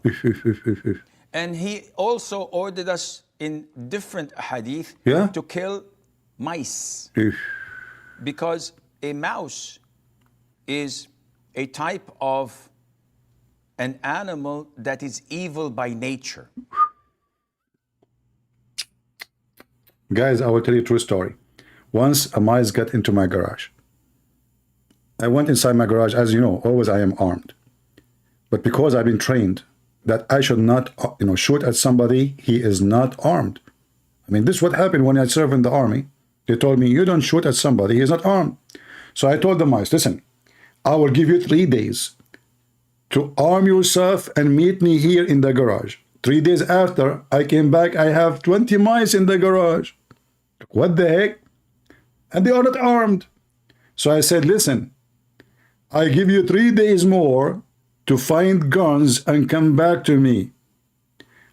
And he also ordered us in different hadith to kill mice. Because a mouse is a type of an animal that is evil by nature. Guys, I will tell you a true story. Once a mice got into my garage. I went inside my garage. As you know, always I am armed. But because I've been trained that I should not, shoot at somebody, he is not armed. I mean, this is what happened when I served in the army. They told me, you don't shoot at somebody, he is not armed. So I told the mice, listen, I will give you 3 days to arm yourself and meet me here in the garage. 3 days after, I came back, I have 20 mice in the garage. What the heck? And they are not armed. So I said, listen, I give you 3 days more to find guns and come back to me.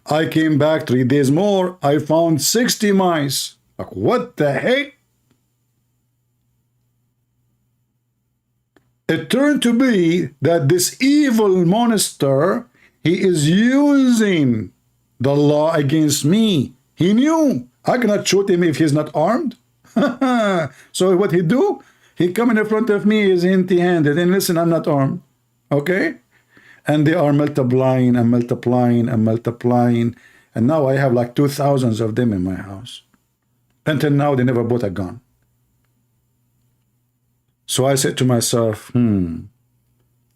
I came back 3 days more. I found 60 mice. Like, what the heck? It turned to be that this evil monster, he is using the law against me. He knew I cannot shoot him if he's not armed. So what he do? He come in front of me, is empty-handed, and listen, I'm not armed. Okay? And they are multiplying and multiplying and multiplying. And now I have like 2,000 of them in my house. Until now, they never bought a gun. So I said to myself,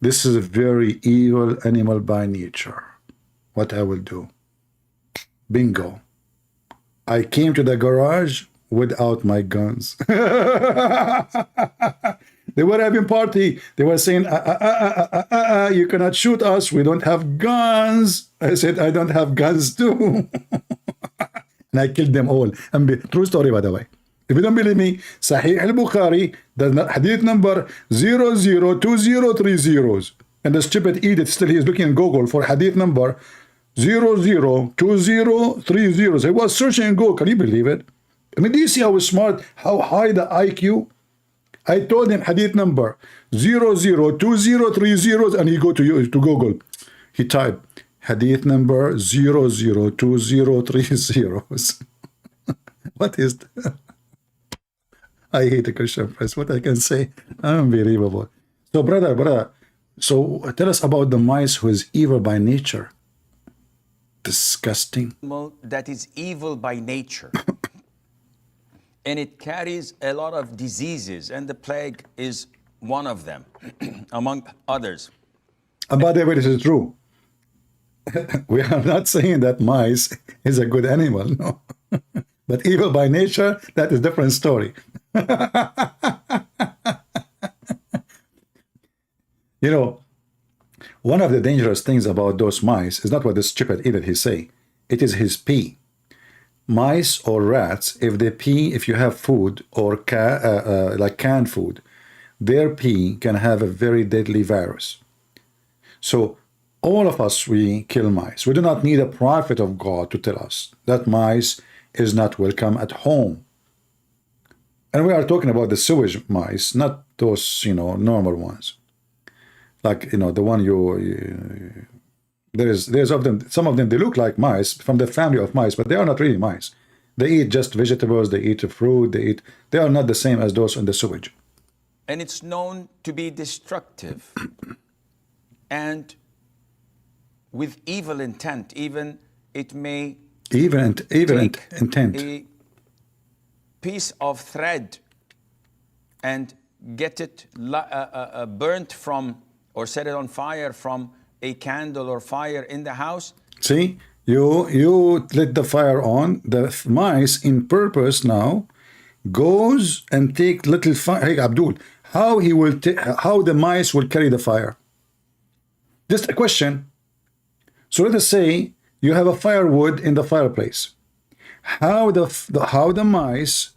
this is a very evil animal by nature. What I will do? Bingo. I came to the garage without my guns. They were having party. They were saying, you cannot shoot us. We don't have guns. I said, I don't have guns too. And I killed them all. And true story, by the way. If you don't believe me, Sahih al-Bukhari, the hadith number 002030. And the stupid idiot still he is looking in Google for hadith number 002030. So he was searching in Google. Can you believe it? I mean, do you see how smart, how high the IQ? I told him hadith number 002030, and he go to Google. He typed hadith number 002030. What is that? I hate the Christian press. What I can say? Unbelievable. So, brother, so tell us about the mice who is evil by nature. Disgusting. That is evil by nature. And it carries a lot of diseases, and the plague is one of them, among others. And by the way, this is true. We are not saying that mice is a good animal, no. But evil by nature, that is a different story. You know, one of the dangerous things about those mice is not what the stupid idiot he say. It is his pee. Mice or rats, if they pee, if you have food or like canned food, their pee can have a very deadly virus. So all of us, we kill mice. We do not need a prophet of God to tell us that mice is not welcome at home. And we are talking about the sewage mice, not those, normal ones. Like, the one there's of them, some of them, they look like mice from the family of mice, but they are not really mice. They eat just vegetables, they eat fruit, they are not the same as those in the sewage. And it's known to be destructive and with evil intent. Even it may intent. A piece of thread and get it burnt from, or set it on fire from a candle or fire in the house. See, you lit the fire on. The mice in purpose now goes and take little fire. Hey, Abdul, how the mice will carry the fire? Just a question. So let us say you have a firewood in the fireplace. How the mice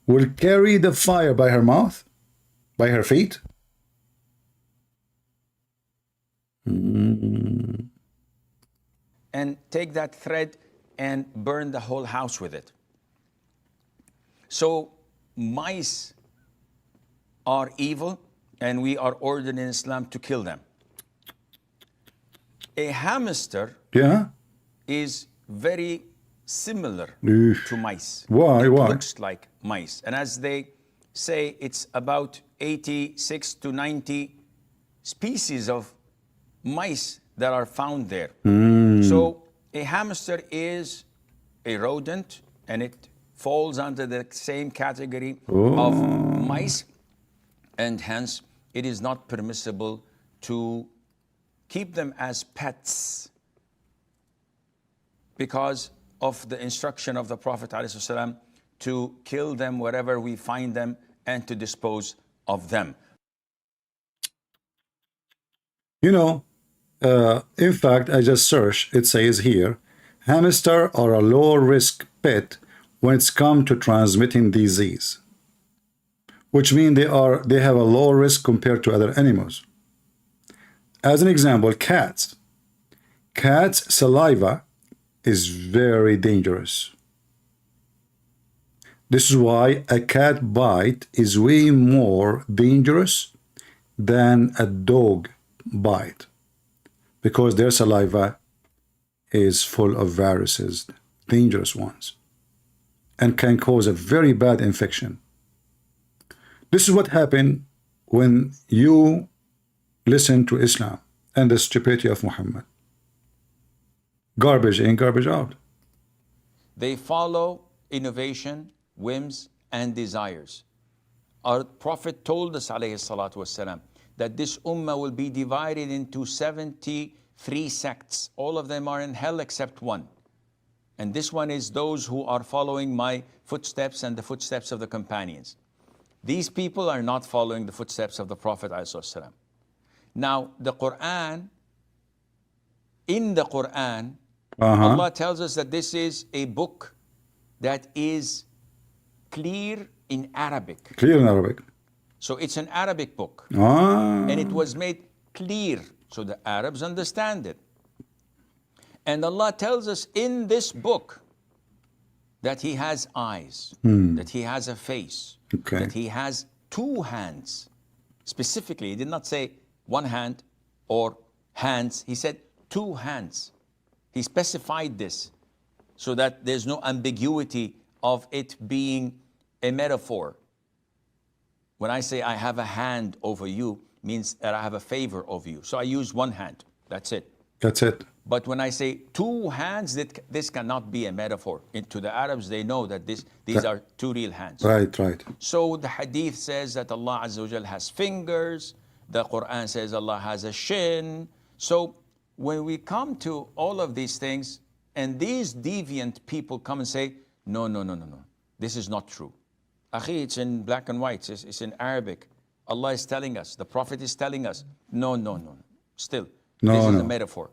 will carry the fire? By her mouth? By her feet? And take that thread and burn the whole house with it. So mice are evil, and we are ordered in Islam to kill them. A hamster is very similar to mice. Why? It looks like mice. And as they say, it's about 86 to 90 species of mice that are found there. So a hamster is a rodent, and it falls under the same category of mice, and hence it is not permissible to keep them as pets because of the instruction of the Prophet ﷺ to kill them wherever we find them and to dispose of them. In fact, I just searched, it says here, hamster are a low-risk pet when it's come to transmitting disease, which means they have a low risk compared to other animals. As an example, cats. Cats' saliva is very dangerous. This is why a cat bite is way more dangerous than a dog bite, because their saliva is full of viruses, dangerous ones, and can cause a very bad infection. This is what happened when you listen to Islam and the stupidity of Muhammad. Garbage in, garbage out. They follow innovation, whims, and desires. Our Prophet told us, alayhi salatu wasalam, that this ummah will be divided into 73 sects. All of them are in hell except one. And this one is those who are following my footsteps and the footsteps of the companions. These people are not following the footsteps of the Prophet ﷺ. Now, the Quran, in the Quran, Allah tells us that this is a book that is clear in Arabic. Clear in Arabic. So it's an Arabic book. And it was made clear so the Arabs understand it. And Allah tells us in this book that He has eyes, that He has a face, that He has two hands. Specifically, He did not say one hand or hands. He said two hands. He specified this so that there's no ambiguity of it being a metaphor. When I say I have a hand over you, means that I have a favor over you. So I use one hand. That's it. That's it. But when I say two hands, this cannot be a metaphor. To the Arabs, they know that these are two real hands. Right, right. So the hadith says that Allah Azza wa Jal has fingers. The Quran says Allah has a shin. So when we come to all of these things, and these deviant people come and say, no, this is not true. Akhi, it's in black and white, it's in Arabic. Allah is telling us, the Prophet is telling us, no. Still, this is a metaphor.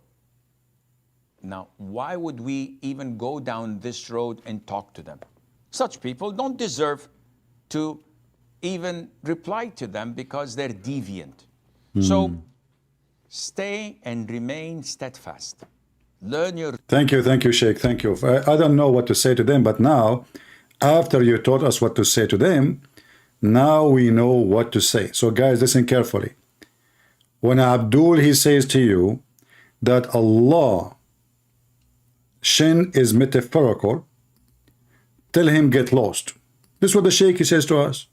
Now, why would we even go down this road and talk to them? Such people don't deserve to even reply to them because they're deviant. So, stay and remain steadfast. Learn your... Thank you, Sheikh. Thank you. I don't know what to say to them, but now, after you taught us what to say to them, now we know what to say. So, guys, listen carefully. When Abdul, he says to you that Allah, shin is metaphorical, tell him get lost. This is what the Sheikh he says to us.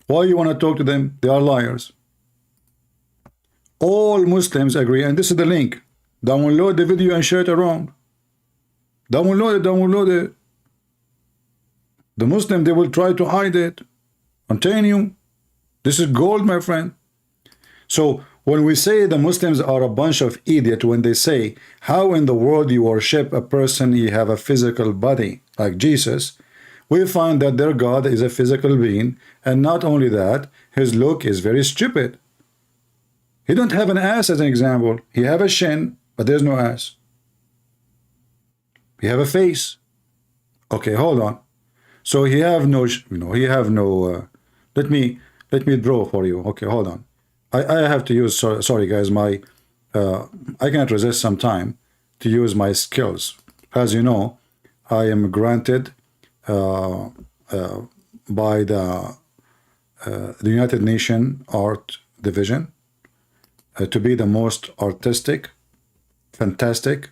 Why you want to talk to them? They are liars. All Muslims agree, and this is the link. Download the video and share it around. Download it. The Muslim, they will try to hide it. I'm telling you, this is gold, my friend. So when we say the Muslims are a bunch of idiots, when they say, how in the world you worship a person, he have a physical body like Jesus, we find that their God is a physical being, and not only that, his look is very stupid. He don't have an ass as an example. He have a shin, but there's no ass. He have a face. Okay, hold on. So he have no, let me draw for you. Okay, hold on. I have to use, sorry guys, I cannot resist some time to use my skills. As you know, I am granted by the United Nations Art Division to be the most artistic, fantastic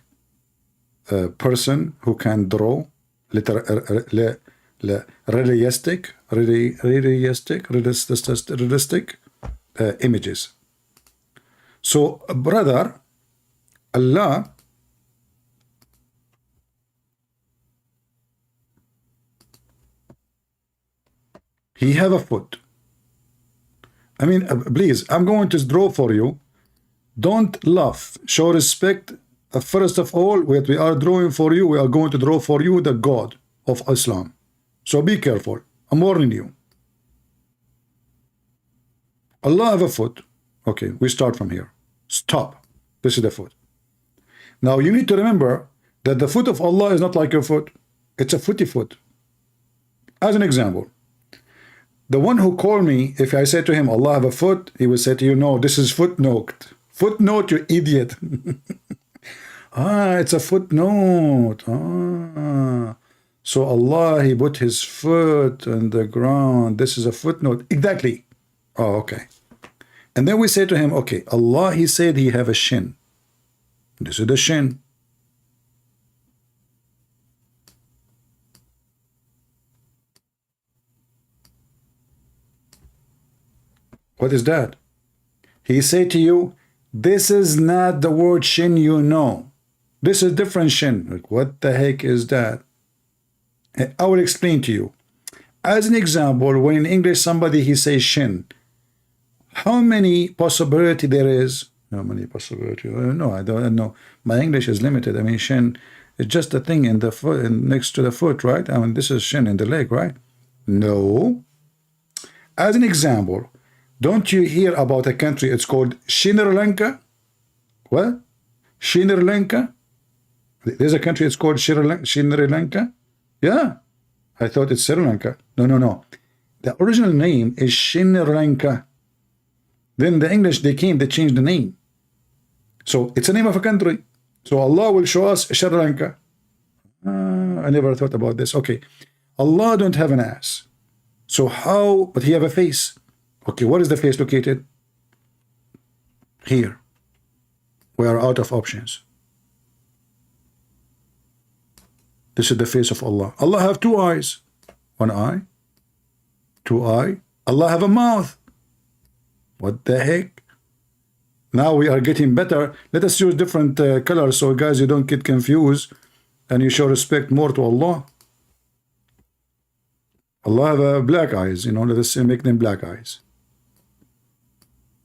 person who can draw realistic images. So, brother, Allah he have a foot. I mean, please, I'm going to draw for you. Don't laugh. Show respect. First of all, what we are drawing for you, we are going to draw for you the God of Islam. So be careful. I'm warning you. Allah have a foot. Okay, we start from here. Stop. This is the foot. Now you need to remember that the foot of Allah is not like your foot. It's a footy foot. As an example, the one who called me, if I say to him, Allah have a foot, he will say to you, no, this is footnote. Footnote, you idiot. Ah, it's a footnote. Ah. So Allah, he put his foot on the ground. This is a footnote. Exactly. Oh, okay. And then we say to him, okay, Allah, he said he have a shin. This is the shin. What is that? He said to you, this is not the word shin you know. This is different shin. Like, what the heck is that? I will explain to you. As an example, when in English somebody he says shin, how many possibility there is? How many possibility? No, I don't know. My English is limited. I mean, shin is just a thing in the foot, next to the foot, right? I mean, this is shin in the leg, right? No. As an example, don't you hear about a country? It's called Sri Lanka. What? Sri Lanka? There's a country. It's called Sri Lanka. Yeah, I thought it's Sri Lanka. No. The original name is Sri Lanka. Then the English, they changed the name. So it's a name of a country. So Allah will show us Sri Lanka. I never thought about this. Okay, Allah don't have an ass. So how, but he have a face. Okay, what is the face located? Here. We are out of options. This is the face of Allah. Allah have two eyes. One eye. Two eye. Allah have a mouth. What the heck? Now we are getting better. Let us use different colors so guys you don't get confused and you show respect more to Allah. Allah have black eyes, you know, let us make them black eyes.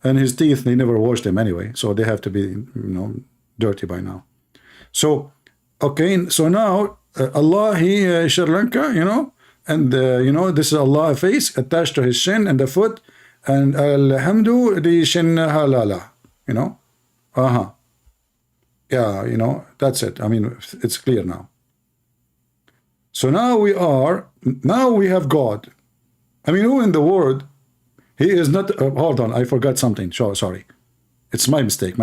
And his teeth, they never wash them anyway, so they have to be, you know, dirty by now. So, okay, so now Allah, he Sri Lanka, you know, and you know, this is Allah face attached to his shin and the foot, and alhamdu the shin halala, you know. Yeah, you know, that's it. I mean, it's clear now. So now we have God. I mean, who in the world? He is not, hold on, I forgot something. Sorry. It's my mistake.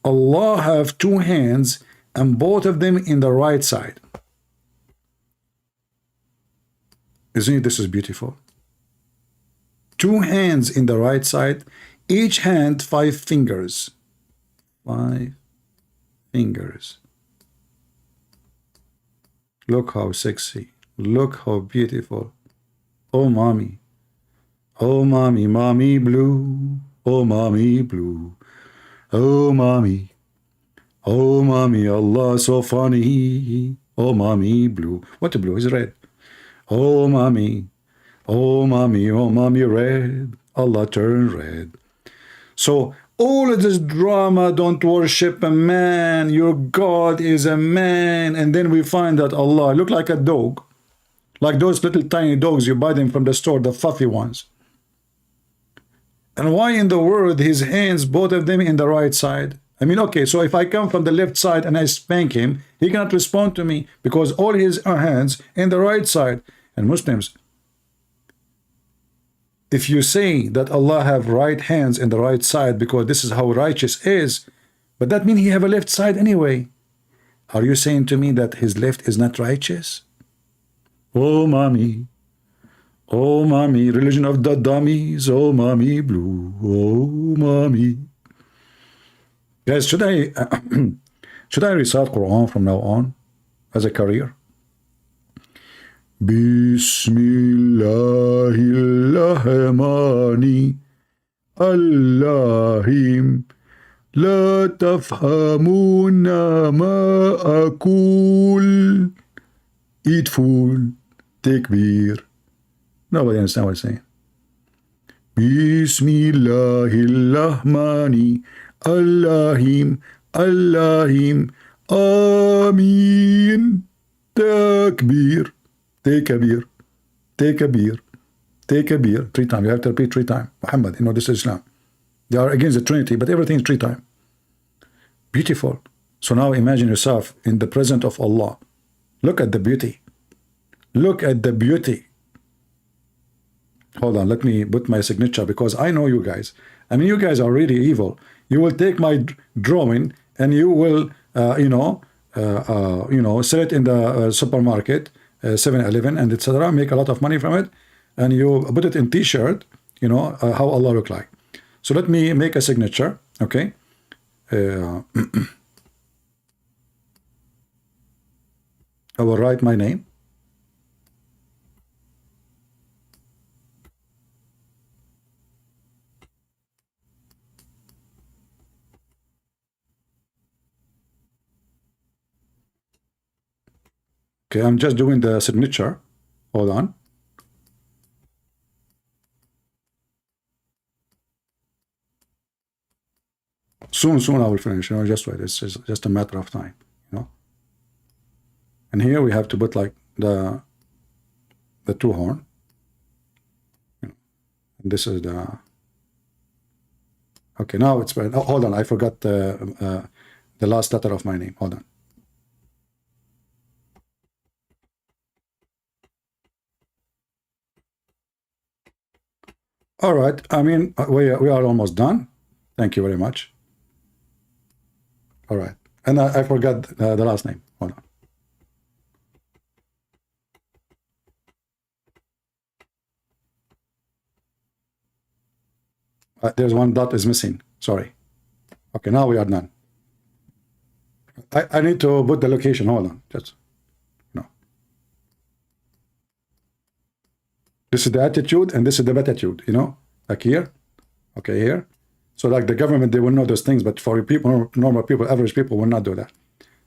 Allah have two hands and both of them in the right side. Isn't it, this is beautiful? Two hands in the right side, each hand 5 fingers. 5 fingers. Look how sexy. Look how beautiful. Oh, mommy. Oh, mommy, mommy blue. Oh, mommy blue. Oh, mommy. Oh, mommy, Allah so funny. Oh, mommy blue. What blue is red? Oh, mommy. Oh, mommy, oh, mommy red. Allah turn red. So, all of this drama, don't worship a man, your God is a man, and then we find that Allah look like a dog, like those little tiny dogs you buy them from the store, the fluffy ones. And why in the world his hands, both of them in the right side? I mean, okay, so if I come from the left side and I spank him, he cannot respond to me because all his hands in the right side. And Muslims, if you say that Allah have right hands in the right side because this is how righteous is, but that means he have a left side anyway. Are you saying to me that his left is not righteous? Oh, mommy. Oh, mommy, religion of the dummies. Oh, mommy blue. Oh, mommy. Guys, should I recite Quran from now on as a career? Bismillahirrahmani Allahim La tafhamuna ma akul. Eat food. Take beer. Nobody understand what I'm saying. Bismillahirrahmani Allahim Allahim Amin. Takbir. Take a beer. Take a beer. Take a beer. 3 times. You have to repeat 3 times. Muhammad, you know, this is Islam. They are against the Trinity, but everything is 3 times. Beautiful. So now imagine yourself in the presence of Allah. Look at the beauty. Look at the beauty. Hold on, let me put my signature because I know you guys. I mean, you guys are really evil. You will take my drawing and you will, sell it in the supermarket, 7-Eleven, and etc. Make a lot of money from it, and you put it in T-shirt. How Allah look like. So let me make a signature. Okay. I will write my name. Okay, I'm just doing the signature. Hold on. Soon I will finish. Just wait. It's just a matter of time. And here we have to put like the two horn. And this is the. Okay, now it's. Oh, hold on, I forgot the last letter of my name. Hold on. All right. I mean, we are almost done. Thank you very much. All right. And I forgot the last name. Hold on. There's one dot is missing. Sorry. Okay, now we are done. I need to put the location. Hold on. Just no. This is the attitude and this is the beatitude, like here. Okay, here. So like the government, they will know those things, but for people, normal people, average people will not do that.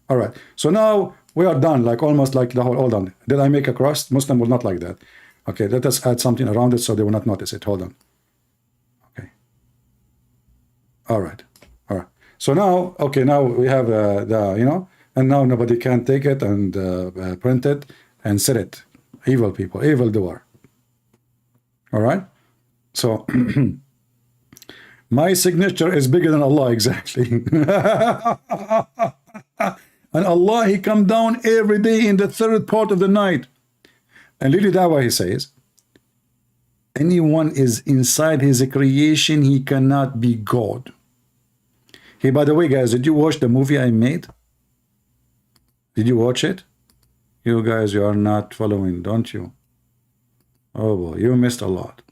All right. So now we are done, like almost like the whole. Hold on. Did I make a cross? Muslim will not like that. Okay, let us add something around it so they will not notice it. Hold on. Okay. All right. All right. So now, okay, now we have and now nobody can take it and print it and sell it. Evil people, evil doer. All right. So my signature is bigger than Allah, exactly. And Allah, He come down every day in the third part of the night. And Lili Dawa, he says, anyone is inside his creation, he cannot be God. Hey, by the way, guys, did you watch the movie I made? Did you watch it? You guys, you are not following, don't you? Oh boy, you missed a lot.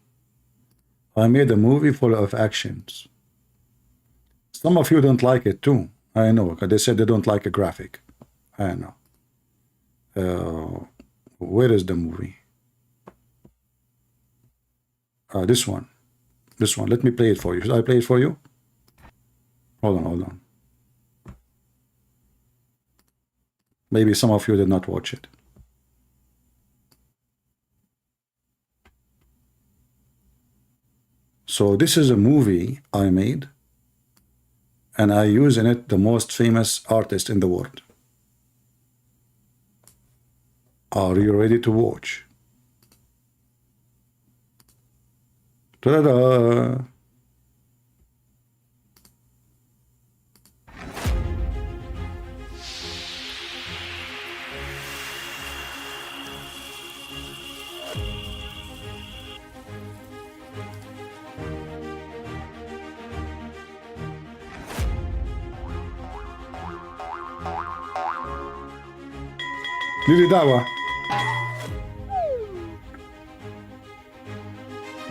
I made a movie full of actions. Some of you don't like it too. I know, because they said they don't like a graphic. I know. Where is the movie? This one. This one. Let me play it for you. Should I play it for you? Hold on, hold on. Maybe some of you did not watch it. So this is a movie I made, and I use in it the most famous artist in the world. Are you ready to watch? Ta-da! Lili Dawa.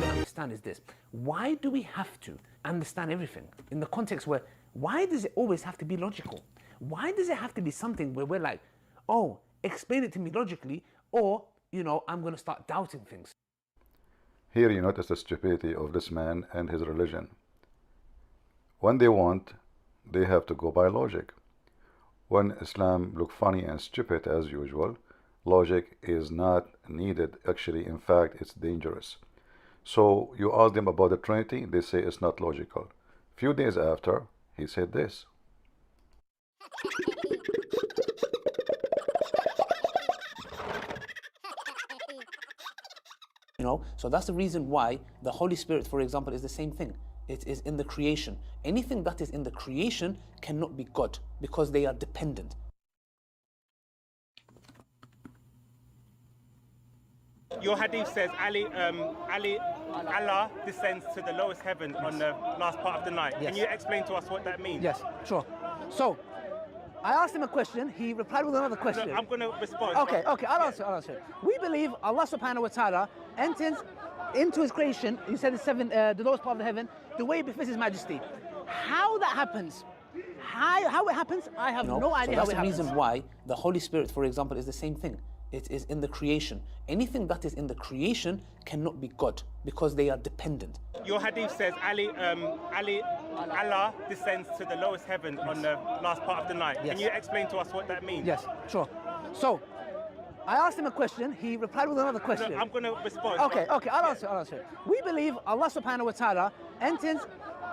Understand is this: why do we have to understand everything in the context where? Why does it always have to be logical? Why does it have to be something where we're like, oh, explain it to me logically, or I'm going to start doubting things? Here you notice the stupidity of this man and his religion. When they want, they have to go by logic. When Islam look funny and stupid as usual, logic is not needed. Actually, in fact, it's dangerous. So you ask them about the Trinity, they say it's not logical. Few days after, he said this. So that's the reason why the Holy Spirit, for example, is the same thing. It is in the creation. Anything that is in the creation cannot be God because they are dependent. Your hadith says Allah descends to the lowest heaven on the last part of the night. Yes. Can you explain to us what that means? Yes, sure. So, I asked him a question, he replied with another question. No, I'm going to respond. Okay, I'll answer. We believe Allah subhanahu wa ta'ala enters into his creation, you said the lowest part of the heaven, the way it befits his majesty. How that happens, how it happens, I have no idea how it happens. That's the reason why the Holy Spirit, for example, is the same thing. It is in the creation. Anything that is in the creation cannot be God because they are dependent. Your hadith says Allah descends to the lowest heaven on the last part of the night. Yes. Can you explain to us what that means? Yes, sure. So, I asked him a question, he replied with another question. No, I'm going to respond. Okay, I'll answer. We believe Allah subhanahu wa ta'ala enters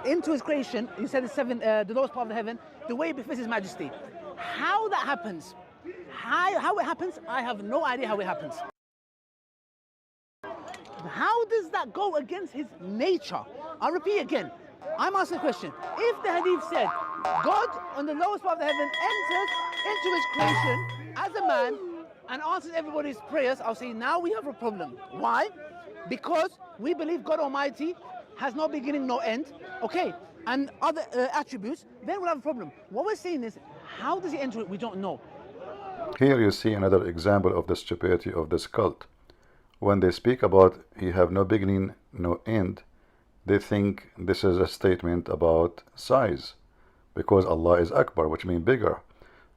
into his creation, you said the lowest part of the heaven, the way it befits his majesty. How that happens, how it happens, I have no idea how it happens. How does that go against his nature? I'll repeat again. I'm asking a question. If the hadith said God on the lowest part of the heaven enters into his creation as a man and answers everybody's prayers, I'll say now we have a problem. Why? Because we believe God Almighty has no beginning, no end. Okay, and other attributes, then we'll have a problem. What we're saying is, how does he enter it? We don't know. Here you see another example of the stupidity of this cult. When they speak about he have no beginning, no end, they think this is a statement about size, because Allah is Akbar, which means bigger.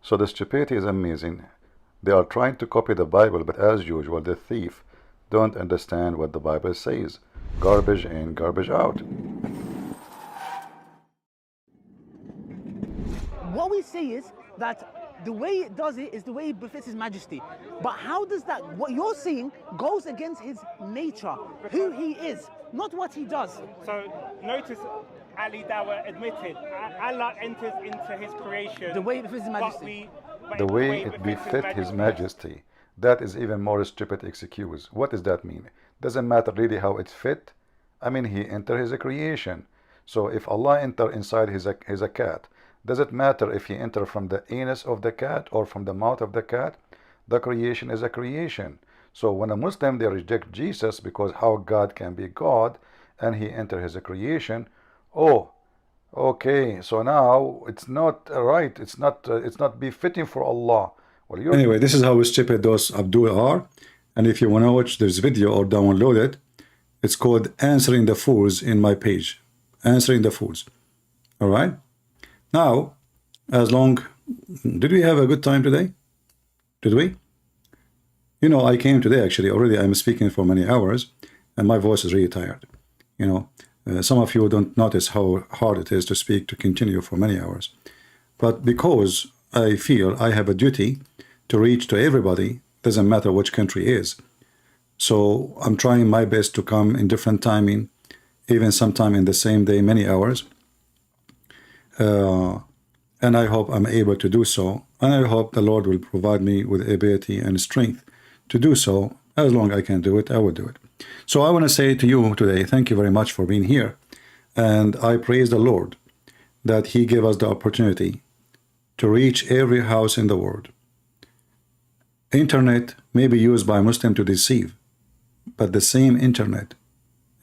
So the stupidity is amazing. They are trying to copy the Bible, but as usual, the thief don't understand what the Bible says. Garbage in, garbage out. What we say is that the way it does it is the way it befits his majesty. But how does that, what you're saying, goes against his nature, who he is, not what he does. So notice Ali Dawah admitted Allah enters into his creation. The way it befits his majesty. The way it befits his majesty. That is even more stupid excuse. What does that mean? Doesn't matter really how it fit. I mean, he entered his creation. So if Allah enter inside his a cat, does it matter if he enter from the anus of the cat or from the mouth of the cat? The creation is a creation. So when a Muslim, they reject Jesus because how God can be God and he enter his creation. Oh, okay, so now it's not right. It's not befitting for Allah. Well, anyway, this is how stupid those Abdul are. And if you want to watch this video or download it, it's called Answering the Fools in my page. Answering the Fools. All right. Now, did we have a good time today? Did we? You know, I came today actually. Already I'm speaking for many hours and my voice is really tired. You know, some of you don't notice how hard it is to speak, to continue for many hours. But because I feel I have a duty to reach to everybody, doesn't matter which country is. So I'm trying my best to come in different timing, even sometime in the same day, many hours. And I hope I'm able to do so. And I hope the Lord will provide me with ability and strength to do so. As long as I can do it, I will do it. So I want to say to you today, thank you very much for being here. And I praise the Lord that He gave us the opportunity to reach every house in the world. Internet may be used by Muslims to deceive, but the same internet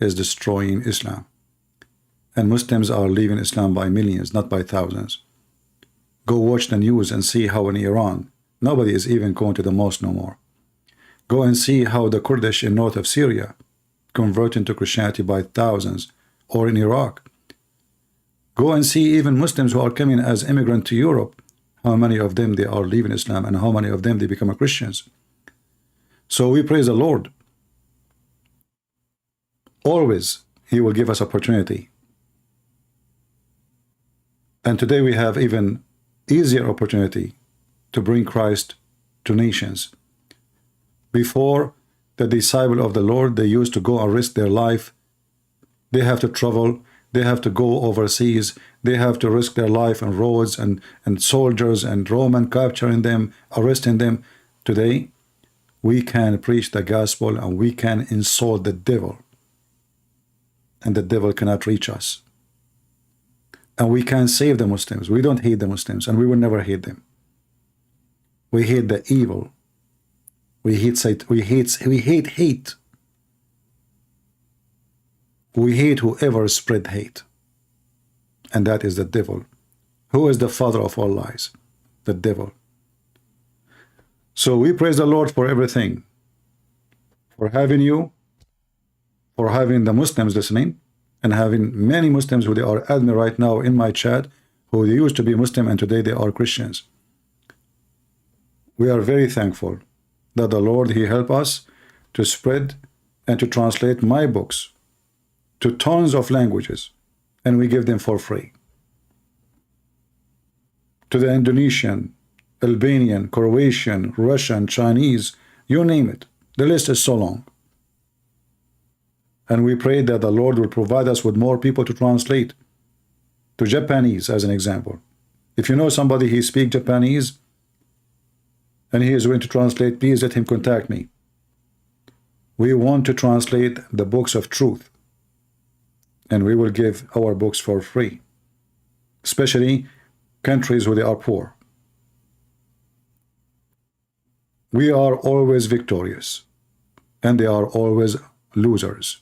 is destroying Islam. And Muslims are leaving Islam by millions, not by thousands. Go watch the news and see how in Iran, nobody is even going to the mosque no more. Go and see how the Kurdish in north of Syria convert into Christianity by thousands, or in Iraq. Go and see even Muslims who are coming as immigrants to Europe, how many of them they are leaving Islam and how many of them they become Christians. So we praise the Lord. Always He will give us opportunity. And today we have even easier opportunity to bring Christ to nations. Before, the disciple of the Lord, they used to go and risk their life. They have to travel. They have to go overseas. They have to risk their life on roads and soldiers and Roman capturing them, arresting them. Today, we can preach the gospel and we can insult the devil. And the devil cannot reach us. And we can save the Muslims. We don't hate the Muslims and we will never hate them. We hate the evil We hate hate. We hate whoever spread hate. And that is the devil. Who is the father of all lies? The devil. So we praise the Lord for everything. For having you, for having the Muslims listening, and having many Muslims who they are admin right now in my chat, who they used to be Muslim and today they are Christians. We are very thankful that the Lord, He helped us to spread and to translate my books to tons of languages, and we give them for free. To the Indonesian, Albanian, Croatian, Russian, Chinese, you name it. The list is so long. And we pray that the Lord will provide us with more people to translate to Japanese, as an example. If you know somebody he speaks Japanese and he is willing to translate, please let him contact me. We want to translate the books of truth, and we will give our books for free, especially countries where they are poor. We are always victorious, and they are always losers.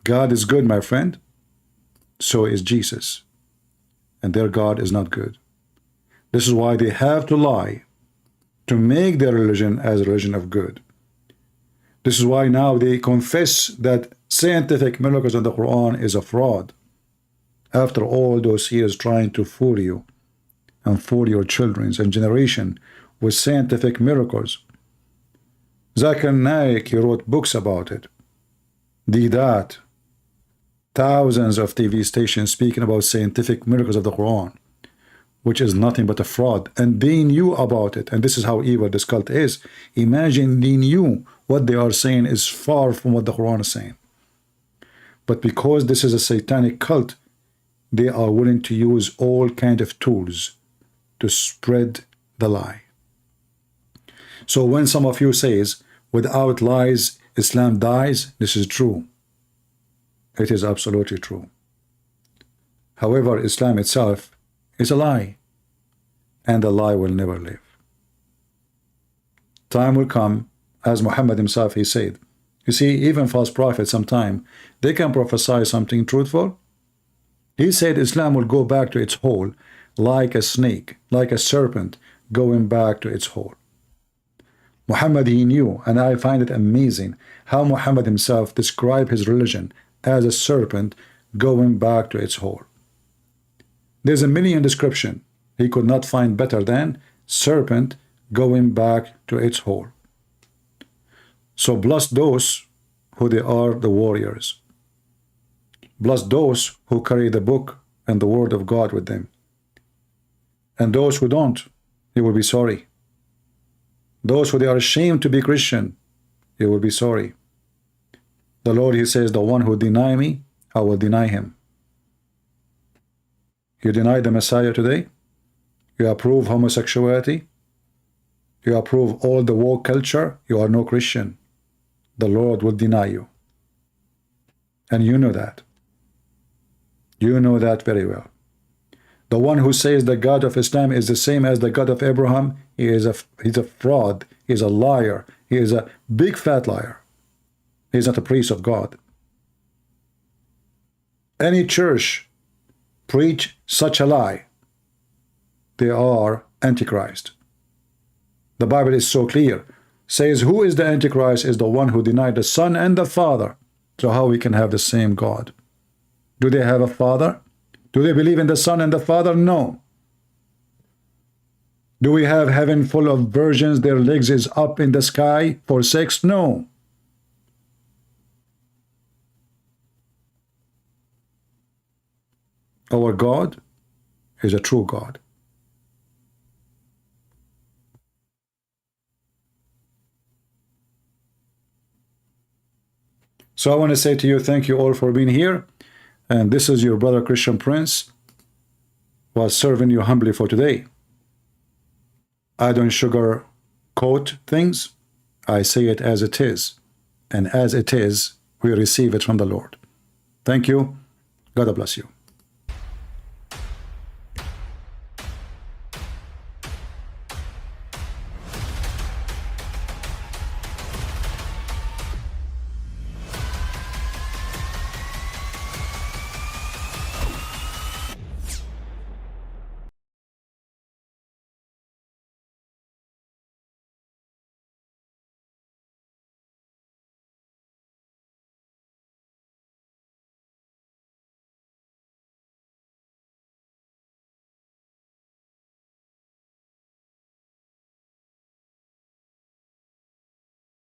God is good, my friend. So is Jesus. And their God is not good. This is why they have to lie to make their religion as a religion of good. This is why now they confess that scientific miracles in the Quran is a fraud. After all those years trying to fool you and fool your children and generation with scientific miracles. Zakir Naik, he wrote books about it. Didat, thousands of TV stations speaking about scientific miracles of the Quran, which is nothing but a fraud, and they knew about it. And this is how evil this cult is. Imagine they knew what they are saying is far from what the Quran is saying. But because this is a satanic cult, they are willing to use all kinds of tools to spread the lie. So when some of you says, without lies, Islam dies, this is true. It is absolutely true. However, Islam itself is a lie, and the lie will never live. Time will come, as Muhammad himself, he said. You see, even false prophets sometime, they can prophesy something truthful. He said Islam will go back to its hole like a snake, like a serpent going back to its hole. Muhammad, he knew, and I find it amazing how Muhammad himself described his religion as a serpent going back to its hole. There's a million description he could not find better than serpent going back to its hole. So bless those who they are the warriors. Bless those who carry the book and the word of God with them. And those who don't, you will be sorry. Those who they are ashamed to be Christian, you will be sorry. The Lord, he says, the one who deny me, I will deny him. You deny the Messiah today? You approve homosexuality? You approve all the woke culture? You are no Christian. The Lord will deny you. And you know that. You know that very well. The one who says the God of Islam is the same as the God of Abraham, he's a fraud, he's a liar, he is a big fat liar. He's not a priest of God. Any church preach such a lie, they are Antichrist. The Bible is so clear. Says, who is the Antichrist? Is the one who denied the Son and the Father. So how we can have the same God? Do they have a Father? Do they believe in the Son and the Father? No. Do we have heaven full of virgins, their legs is up in the sky for sex? No. Our God is a true God. So I want to say to you, thank you all for being here. And this is your brother Christian Prince, was serving you humbly for today. I don't sugarcoat things. I say it as it is. And as it is, we receive it from the Lord. Thank you. God bless you.